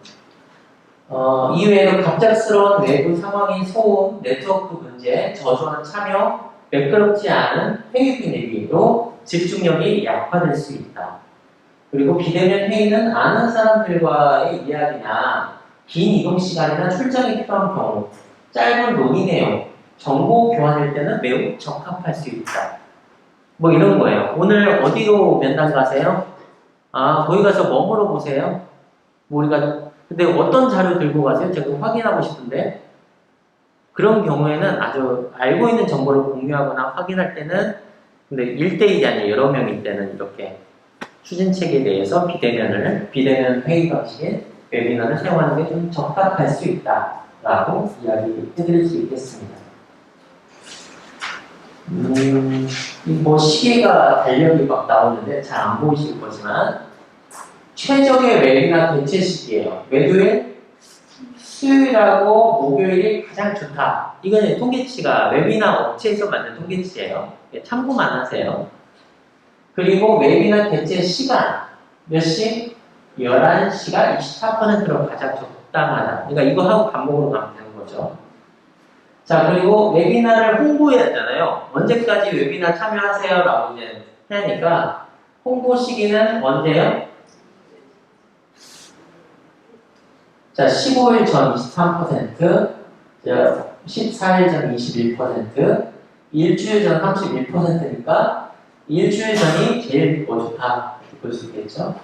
이외에도 갑작스러운 외부 상황인 소음, 네트워크 문제, 저조한 참여, 매끄럽지 않은 회의 분위기로 집중력이 약화될 수 있다. 그리고 비대면 회의는 아는 사람들과의 이야기나 긴 이동 시간이나 출장이 필요한 경우, 짧은 논의 내용, 정보 교환일 때는 매우 적합할 수 있다. 뭐 이런 거예요. 오늘 어디로 면담 가세요? 아, 거기 가서 뭐 물어보세요? 뭐 우리가, 근데 어떤 자료 들고 가세요? 제가 확인하고 싶은데. 그런 경우에는 아주 알고 있는 정보를 공유하거나 확인할 때는, 근데 1대1이 아니라 여러 명일 때는 이렇게 추진책에 대해서 비대면 회의 방식의 웨비나를 사용하는 게 좀 적합할 수 있다라고 이야기해 드릴 수 있겠습니다. 뭐 시계가 달력이 막 나오는데 잘 안 보이실 거지만 최적의 웨비나 대체 시기예요. 매주일 수요일하고 목요일이 가장 좋다. 이거는 통계치가 웨비나 업체에서 만든 통계치예요. 참고만 하세요. 그리고 웨비나 대체 시간 몇 시? 11시가 24%로 가장 적당하다. 그러니까 이거 하고 밥 먹으러 가면 되는 거죠. 자, 그리고 웨비나를 홍보해야 하잖아요. 언제까지 웨비나 참여하세요? 라고 이제 하니까 홍보 시기는 언제요? 자, 15일 전 23%, 14일 전 21%, 일주일 전 31%니까 일주일 전이 제일 좋다. 볼 수 있겠죠?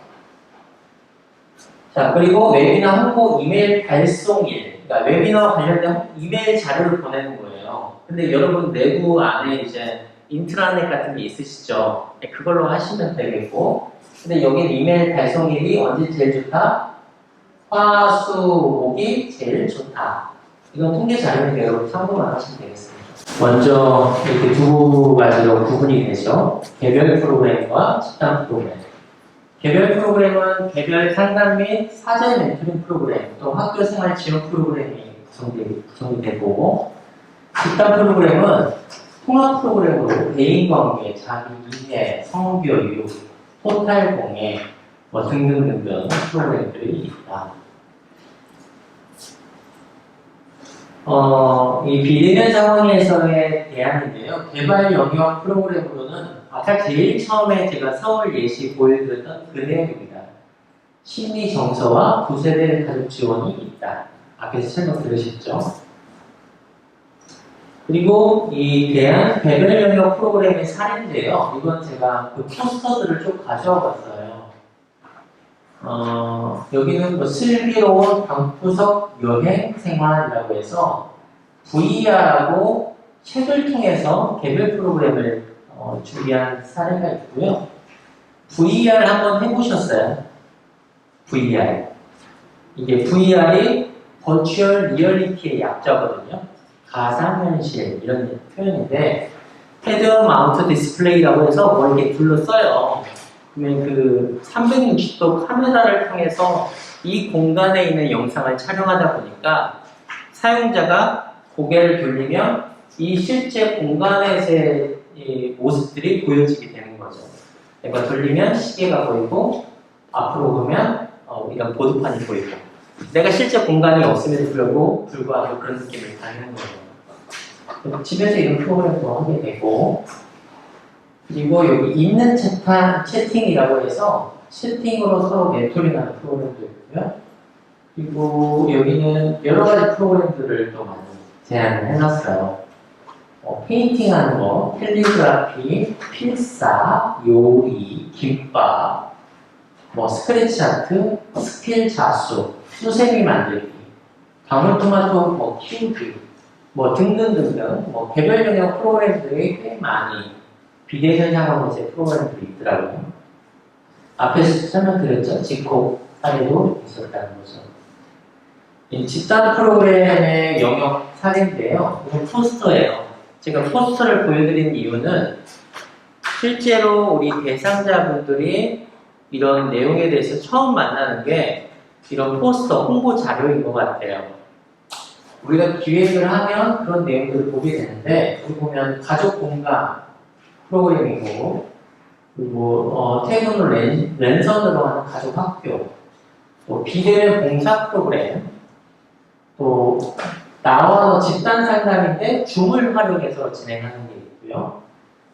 자, 그리고 웨비나 홍보 이메일 발송일. 그러니까 웨비나와 관련된 이메일 자료를 보내는 거예요. 근데 여러분 내부 안에 이제 인트라넷 같은 게 있으시죠? 그걸로 하시면 되겠고. 근데 여기 이메일 발송일이 언제 제일 좋다? 화, 수, 목이 제일 좋다. 이건 통계 자료니까 여러분 참고만 하시면 되겠습니다. 먼저 이렇게 두 가지로 구분이 되죠. 개별 프로그램과 집단 프로그램. 개별 프로그램은 개별 상담 및 사전 멘토링 프로그램, 또 학교 생활 지원 프로그램이 구성이 되고, 집단 프로그램은 통합 프로그램으로 대인관계, 자기 이해, 성교육, 토탈 공예, 뭐 등등등등 프로그램들이 있다. 이 비대면 상황에서의 대안인데요. 개발 영역 프로그램으로는 아까 제일 처음에 제가 서울 예시 보여드렸던 그 내용입니다. 심리 정서와 9세대 가족 지원이 있다. 앞에서 설명 들으셨죠? 그리고 이 대안 개별 영역 프로그램의 사례인데요. 이건 제가 그 포스터들을 좀 가져와 봤어요. 여기는 뭐 슬기로운 방구석 여행 생활이라고 해서 VR하고 책을 통해서 개별 프로그램을 준비한 사례가 있고요. VR 한번 해보셨어요? VR. 이게 VR이 버추얼 리얼리티의 약자거든요. 가상현실 이런 표현인데 헤드 마운트 디스플레이라고 해서 뭐 이렇게 둘러써요. 그러면 그 360도 카메라를 통해서 이 공간에 있는 영상을 촬영하다 보니까 사용자가 고개를 돌리면 이 실제 공간에서의 이 모습들이 보여지게 되는 거죠. 그러니까 돌리면 시계가 보이고 앞으로 보면 이런 보드판이 보이고 내가 실제 공간이 없음에도 불구하고 그런 느낌을 받는 거죠. 집에서 이런 프로그램도 하게 되고 그리고 여기 있는 채팅이라고 해서 채팅으로 서로 멘토링하는 프로그램도 있고요. 그리고 여기는 여러 가지 프로그램들을 또 많이 제안을 해놨어요. 페인팅하는 거, 캘리그라피, 필사, 요리, 김밥, 뭐 스크래치 아트, 스킬 자수, 수세미 만들기, 방울토마토 뭐 키우기, 뭐 등등등등 뭐 개별 영역 프로그램들이 꽤 많이 비대면 상황에서의 프로그램들이 있더라고요. 앞에서 설명드렸죠? 지코 사례도 있었다는 거죠. 이 집단 프로그램의 영역 사례인데요. 이건 포스터예요. 제가 포스터를 보여드린 이유는 실제로 우리 대상자분들이 이런 내용에 대해서 처음 만나는 게 이런 포스터, 홍보 자료인 것 같아요. 우리가 기획을 하면 그런 내용들을 보게 되는데 여기 보면 가족 공간 프로그램이고 그리고 태그로 랜선으로 하는 가족 학교 또 비대면 봉사 프로그램 또 나와 집단 상담인데 줌을 활용해서 진행하는 게 있고요.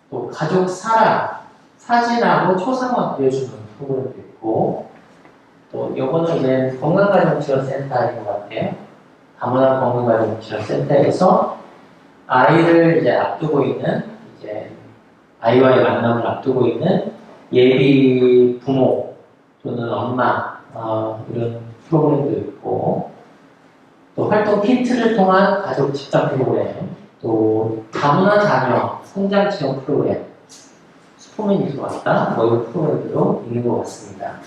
또 가족 사랑, 사진하고 초상화 그려주는 프로그램도 있고 또 요거는 이제 건강가족지원센터인 것 같아요. 다문화 건강가족지원센터에서 아이를 이제 앞두고 있는 이제 아이와의 만남을 앞두고 있는 예비 부모 또는 엄마 이런 프로그램도 있고, 또 활동 킨트를 통한 가족 집단 프로그램, 또 다문화 자녀 성장 체험 프로그램, 슈퍼맨이 들어왔다 뭐 이런 프로그램도 있는 것 같습니다.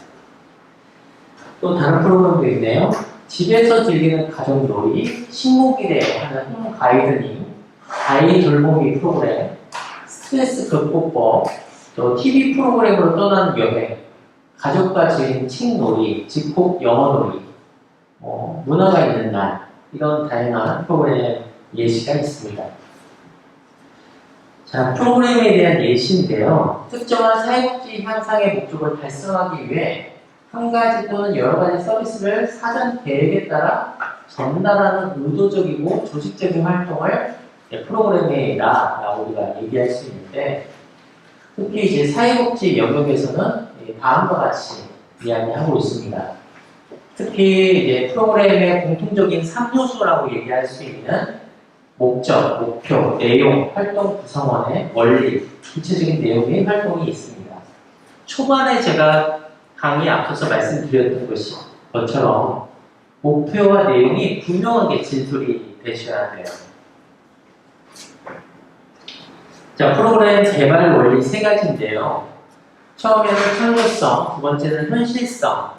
또 다른 프로그램도 있네요. 집에서 즐기는 가족놀이, 식목일에 하는 가이드닝, 아이 돌보기 프로그램, 스트레스 극복법, 또 TV 프로그램으로 떠나는 여행, 가족과 즐기는 책놀이, 집콕 영어놀이, 문화가 있는 날, 이런 다양한 프로그램 예시가 있습니다. 자, 프로그램에 대한 예시인데요. 특정한 사회복지 향상의 목적을 달성하기 위해 한 가지 또는 여러 가지 서비스를 사전 계획에 따라 전달하는 의도적이고 조직적인 활동을 프로그램이다라고 우리가 얘기할 수 있는데, 특히 이제 사회복지 영역에서는 다음과 같이 이야기하고 있습니다. 특히 이제 프로그램의 공통적인 3요소라고 얘기할 수 있는 목적, 목표, 내용, 활동 구성원의 원리, 구체적인 내용의 활동이 있습니다. 초반에 제가 강의 앞서서 말씀드렸던 것처럼 목표와 내용이 분명하게 진술이 되셔야 돼요. 자, 프로그램 개발 원리 세 가지인데요. 처음에는 창조성, 두 번째는 현실성,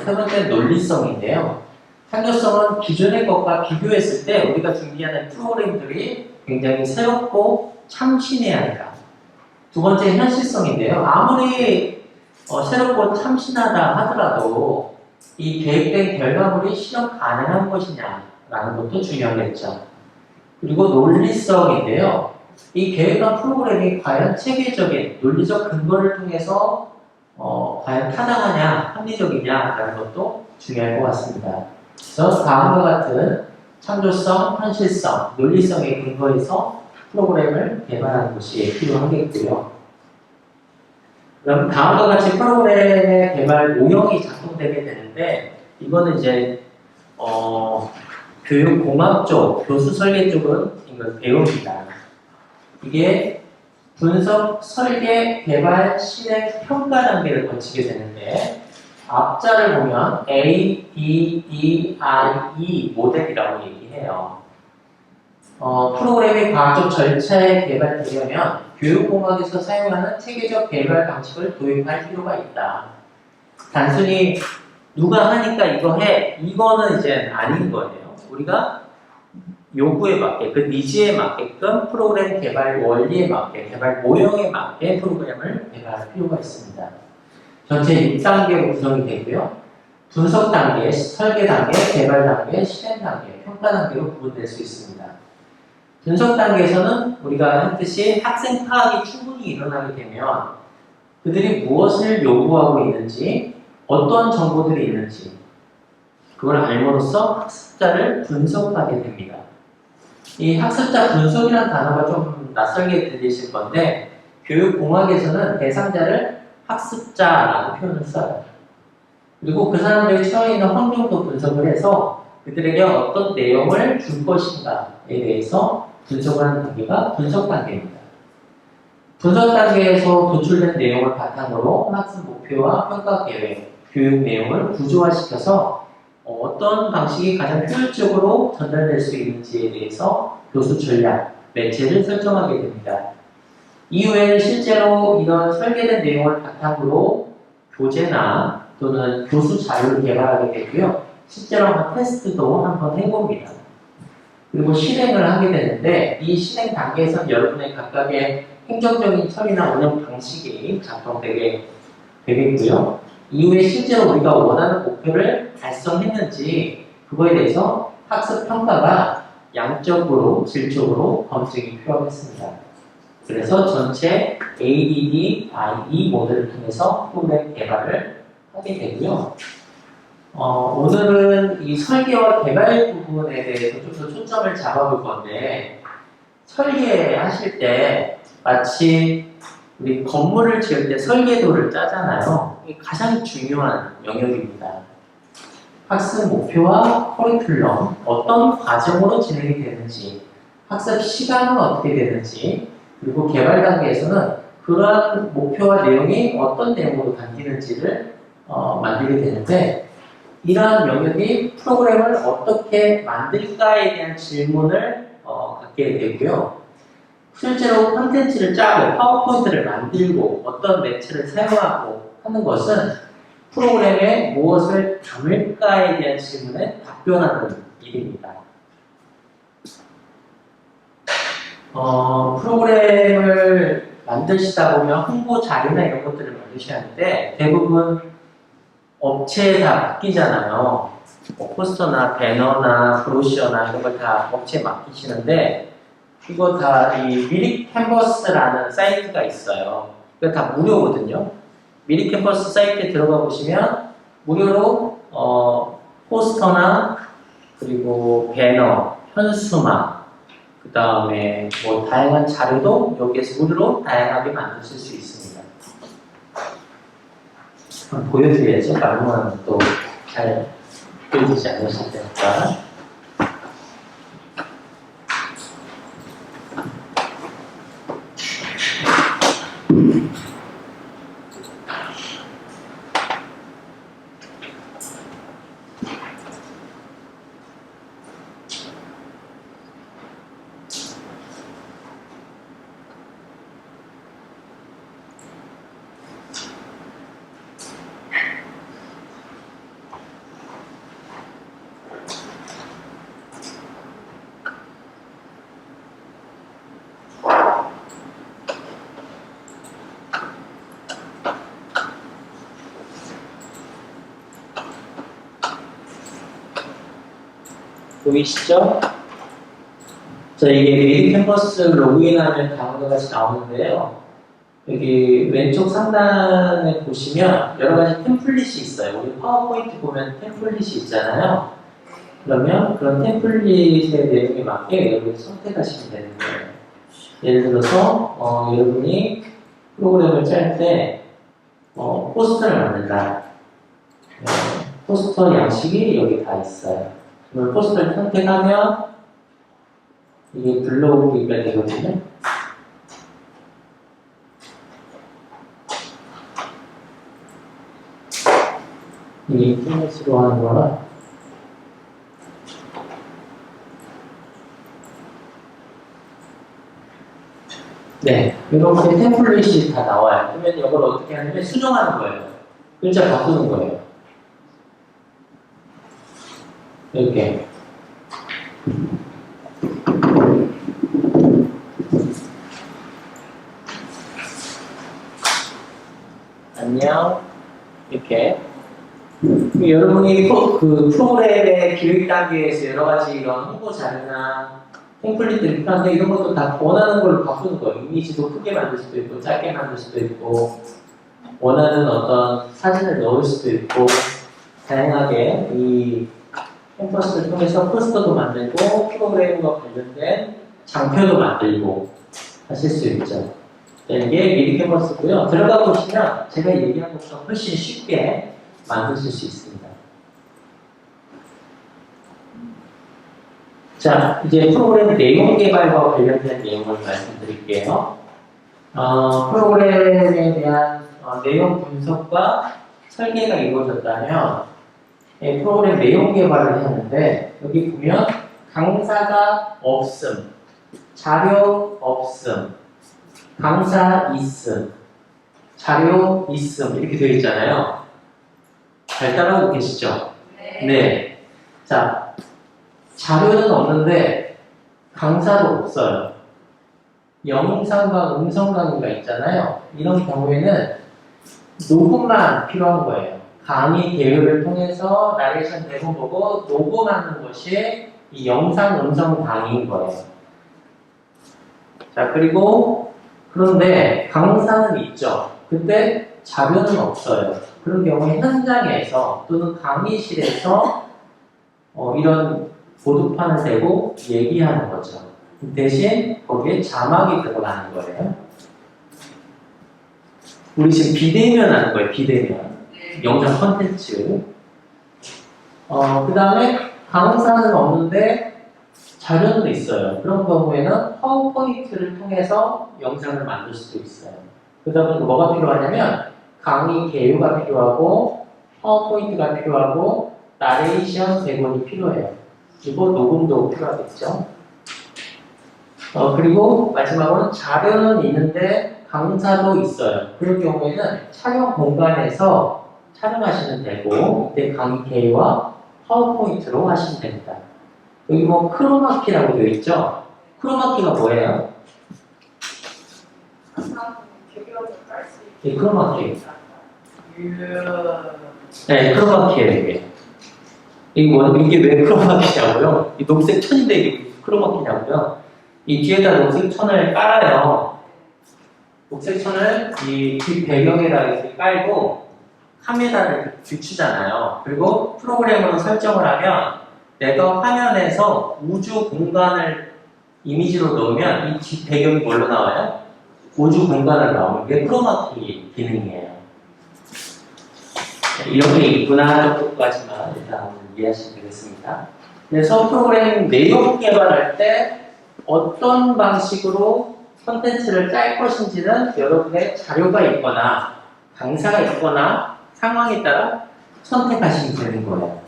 세 번째는 논리성인데요. 창조성은 기존의 것과 비교했을 때 우리가 준비하는 프로그램들이 굉장히 새롭고 참신해야 한다. 두 번째 현실성인데요. 아무리 새롭고 참신하다 하더라도 이 계획된 결과물이 실현 가능한 것이냐라는 것도 중요하겠죠. 그리고 논리성인데요. 이 계획한 프로그램이 과연 체계적인 논리적 근거를 통해서 과연 타당하냐, 합리적이냐라는 것도 중요할 것 같습니다. 그래서 다음과 같은 창조성, 현실성, 논리성의 근거에서 프로그램을 개발하는 것이 필요하겠고요. 그럼 다음과 같이 프로그램의 개발 모형이 작동되게 되는데, 이거는 이제 교육공학 쪽, 교수 설계 쪽은 이걸 배웁니다. 이게 분석, 설계, 개발, 실행, 평가 단계를 거치게 되는데, 앞자를 보면 A, D, E, I, E 모델이라고 얘기해요. 프로그램이 과학적 절차에 개발되려면 교육공학에서 사용하는 체계적 개발 방식을 도입할 필요가 있다. 단순히 누가 하니까 이거 해, 이거는 이제 아닌 거예요. 우리가 요구에 맞게, 그 니즈에 맞게끔 프로그램 개발 원리에 맞게, 개발 모형에 맞게 프로그램을 개발할 필요가 있습니다. 전체 6단계로 구성이 되고요. 분석 단계, 설계 단계, 개발 단계, 실행 단계, 평가 단계로 구분될 수 있습니다. 분석 단계에서는 우리가 했듯이 학생 파악이 충분히 일어나게 되면 그들이 무엇을 요구하고 있는지, 어떤 정보들이 있는지 그걸 알므로써 학습자를 분석하게 됩니다. 이 학습자 분석이라는 단어가 좀 낯설게 들리실 건데, 교육공학에서는 대상자를 학습자라는 표현을 써요. 그리고 그 사람들이 처해 있는 환경도 분석을 해서 그들에게 어떤 내용을 줄 것인가에 대해서 분석을 하는 단계가 분석 단계입니다. 분석 단계에서 도출된 내용을 바탕으로 학습 목표와 평가 계획, 교육 내용을 구조화시켜서 어떤 방식이 가장 효율적으로 전달될 수 있는지에 대해서 교수 전략, 매체를 설정하게 됩니다. 이후에는 실제로 이런 설계된 내용을 바탕으로 교재나 또는 교수 자료를 개발하게 되고요. 실제로 한번 테스트도 한번 해봅니다. 그리고 실행을 하게 되는데, 이 실행 단계에서는 여러분의 각각의 행정적인 처리나 운영 방식이 작동되게 되겠고요. 이후에 실제로 우리가 원하는 목표를 달성했는지 그거에 대해서 학습 평가가 양적으로, 질적으로 검증이 필요하겠습니다. 그래서 전체 ADD, IE 모델을 통해서 프로그램 개발을 하게 되고요. 오늘은 이 설계와 개발 부분에 대해서 좀 더 초점을 잡아볼 건데, 설계하실 때 마치 우리 건물을 지을 때 설계도를 짜잖아요. 이게 가장 중요한 영역입니다. 학습 목표와 커리큘럼, 어떤 과정으로 진행이 되는지, 학습 시간은 어떻게 되는지, 그리고 개발 단계에서는 그러한 목표와 내용이 어떤 내용으로 담기는지를 만들게 되는데 이러한 영역이 프로그램을 어떻게 만들까에 대한 질문을 갖게 되고요. 실제로 콘텐츠를 짜고 파워포인트를 만들고 어떤 매체를 사용하고 하는 것은 프로그램에 무엇을 담을까에 대한 질문에 답변하는 일입니다. 프로그램을 만드시다 보면 홍보 자료나 이런 것들을 만드셔야 하는데 대부분 업체에 다 맡기잖아요. 뭐 포스터나 배너나 브로셔나 이런 걸 다 업체에 맡기시는데 이거 다 이 미리 캔버스라는 사이트가 있어요. 이거 다 무료거든요. 미리 캔버스 사이트에 들어가 보시면 무료로 포스터나 그리고 배너, 현수막 그 다음에 뭐 다양한 자료도 여기에서 무료로 다양하게 만드실 수 있습니다. 한번 보여드려야죠. 말로만 또 잘 보여지지 않으실 테니까. 보이시죠? 자, 이게 미리 캔버스 로그인하면 다음과 같이 나오는데요. 여기 왼쪽 상단에 보시면 여러 가지 템플릿이 있어요. 우리 파워포인트 보면 템플릿이 있잖아요. 그러면 그런 템플릿의 내용에 맞게 여러분이 선택하시면 되는 거예요. 예를 들어서 여러분이 프로그램을 짤 때 포스터를 만든다. 포스터 양식이 여기 다 있어요. 그럼 포스터를 선택하면 이게 불러오기가 되거든요. 이게 인터넷으로 하는 거라 네, 이렇게 템플릿이 다 나와요. 그러면 이걸 어떻게 하냐면 수정하는 거예요. 글자 바꾸는 거예요. 이렇게 안녕 이렇게 여러분이 그 프로그램의 기획 단계에서 여러 가지 이런 홍보 자료나 템플릿들이 필요한데 이런 것도 다 원하는 걸로 바꾸는 거예요. 이미지도 크게 만들 수도 있고 짧게 만들 수도 있고 원하는 어떤 사진을 넣을 수도 있고 다양하게 이 캠퍼스를 통해서 포스터도 만들고 프로그램과 관련된 장표도 만들고 하실 수 있죠. 이게 미리 캠퍼스고요. 들어가 보시면 제가 얘기한 것보다 훨씬 쉽게 만드실 수 있습니다. 자, 이제 프로그램 내용 개발과 관련된 내용을 말씀드릴게요. 프로그램에 대한 내용 분석과 설계가 이루어졌다면 프로그램 내용 개발을 하는데 여기 보면 강사가 없음, 자료 없음, 강사 있음, 자료 있음 이렇게 되어 있잖아요. 잘 따라오고 계시죠? 네. 자, 자료는 없는데 강사도 없어요. 영상과 음성 강의가 있잖아요. 이런 경우에는 녹음만 필요한 거예요. 강의 대회를 통해서 나레이션 대본 보고 녹음하는 것이 이 영상 음성 강의인 거예요. 자, 그리고 그런데 강사는 있죠. 근데 자료는 없어요. 그런 경우에 현장에서 또는 강의실에서 이런 보드판을 대고 얘기하는 거죠. 대신 거기에 자막이 들어가는 거예요. 우리 지금 비대면 하는 거예요. 비대면. 영상 콘텐츠. 그 다음에 강사는 없는데 자료는 있어요. 그런 경우에는 파워포인트를 통해서 영상을 만들 수도 있어요. 그러다 보니 뭐가 필요하냐면 강의 개요가 필요하고 파워포인트가 필요하고 나레이션 대본이 필요해요. 그리고 녹음도 필요하겠죠. 그리고 마지막으로는 자료는 있는데 강사도 있어요. 그런 경우에는 촬영 공간에서 촬영하시면 되고 이때 강의회와 파워포인트로 하시면 됩니다. 여기 뭐 크로마키라고 되어 있죠? 크로마키가 뭐예요? 배경을 깔수 이 크로마키. 있게. 네, 크로마키예요, 이게. 이게 왜 크로마키냐고요? 이 녹색 천인데 이게 크로마키냐고요? 이 뒤에다 녹색 천을 깔아요. 녹색 천을 이 뒷 배경에다 이렇게 깔고 카메라를 비추잖아요. 그리고 프로그램으로 설정을 하면 내가 화면에서 우주 공간을 이미지로 넣으면 이 뒷 배경이 뭘로 나와요? 우주 공간을 나오는 게 크로마키 기능이에요. 이런 게 있구나 정도까지만 일단 이해하시면 되겠습니다. 그래서 프로그램 내용 개발할 때 어떤 방식으로 콘텐츠를 짤 것인지는 여러분의 자료가 있거나 강사가 있거나 상황에 따라 선택하시면 되는 거예요.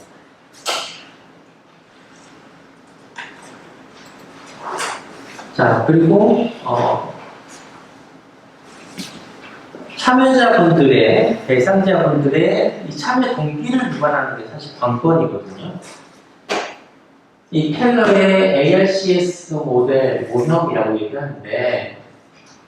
자, 그리고 참여자분들의, 대상자분들의 이 참여 동기를 유발하는 게 사실 관건이거든요. 이 켈러의 ARCS 모델 모형이라고 얘기하는데,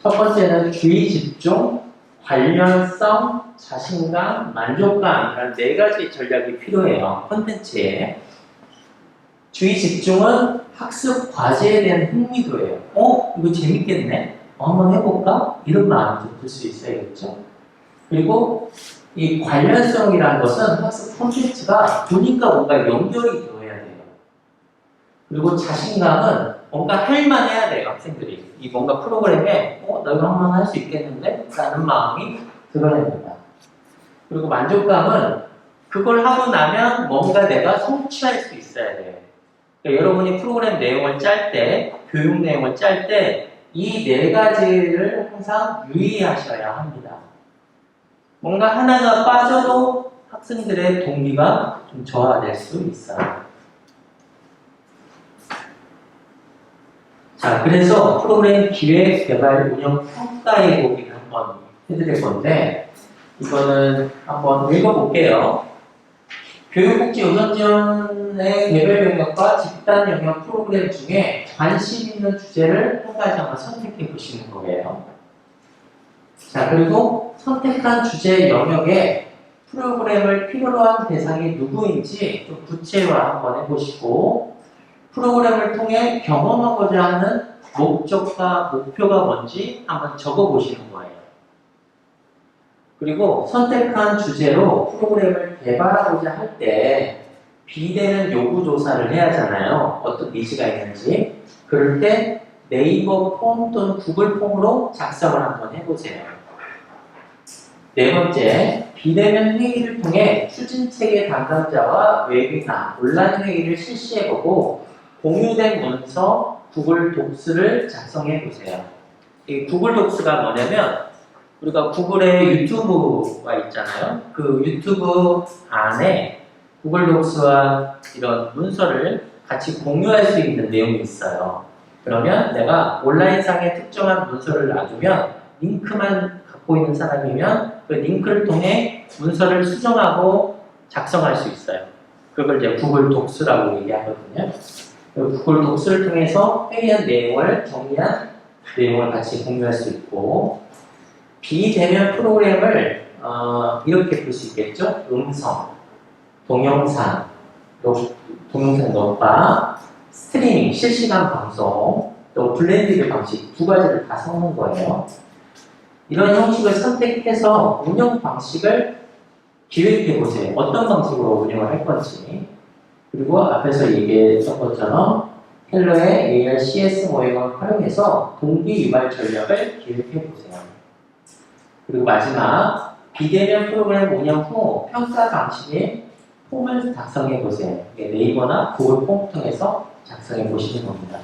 첫 번째는 주의 집중, 관련성, 자신감, 만족감, 이런 네 가지 전략이 필요해요. 콘텐츠에. 주의 집중은 학습 과제에 대한 흥미도예요. 이거 재밌겠네? 한번 해볼까? 이런 마음이 들 수 있어야겠죠. 그리고 이 관련성이라는 것은 학습 콘텐츠가 본인과 뭔가 연결이 되어야 돼요. 그리고 자신감은 뭔가 할만 해야 돼요, 학생들이. 이 뭔가 프로그램에, 나 이거 한번 할 수 있겠는데? 라는 마음이 들어야 됩니다. 그리고 만족감은 그걸 하고 나면 뭔가 내가 성취할 수 있어야 돼요. 그러니까 여러분이 프로그램 내용을 짤 때, 교육 내용을 짤 때, 이 네 가지를 항상 유의하셔야 합니다. 뭔가 하나가 빠져도 학생들의 동기가 좀 저하될 수 있어요. 자, 그래서 프로그램 기획, 개발, 운영, 평가의 보기를 한번 해드릴 건데, 이거는 한번 읽어볼게요. 교육복지 우선지원의 개별 영역과 집단 영역 프로그램 중에 관심 있는 주제를 한 가지 한번 선택해 보시는 거예요. 자, 그리고 선택한 주제 영역에 프로그램을 필요로 한 대상이 누구인지 좀 구체화 한번 해보시고, 프로그램을 통해 경험하고자 하는 목적과 목표가 뭔지 한번 적어보시는 거예요. 그리고 선택한 주제로 프로그램을 개발하고자 할 때 비대면 요구 조사를 해야 하잖아요. 어떤 니즈가 있는지. 그럴 때 네이버 폼 또는 구글 폼으로 작성을 한번 해보세요. 네 번째, 비대면 회의를 통해 추진체계 담당자와 웨비나, 온라인 회의를 실시해보고 공유된 문서 구글 독스를 작성해보세요. 이 구글 독스가 뭐냐면 우리가 구글에 유튜브가 있잖아요. 그 유튜브 안에 구글 독스와 이런 문서를 같이 공유할 수 있는 내용이 있어요. 그러면 내가 온라인상에 특정한 문서를 놔두면 링크만 갖고 있는 사람이면 그 링크를 통해 문서를 수정하고 작성할 수 있어요. 그걸 이제 구글 독스라고 얘기하거든요. 구글 독스를 통해서 회의한 내용을 정리한 내용을 같이 공유할 수 있고, 비대면 프로그램을 이렇게 볼 수 있겠죠? 음성, 동영상, 동영상 녹화, 스트리밍, 실시간 방송, 또 블렌디드 방식 두 가지를 다 섞는 거예요. 이런 형식을 선택해서 운영 방식을 기획해 보세요. 어떤 방식으로 운영을 할 건지. 그리고 앞에서 얘기했던 것처럼 켈러의 ARCS 모형을 활용해서 동기 유발 전략을 기획해 보세요. 그리고 마지막, 비대면 프로그램 운영 후 평가 방식의 폼을 작성해 보세요. 네이버나 구글 폼 통해서 작성해 보시는 겁니다.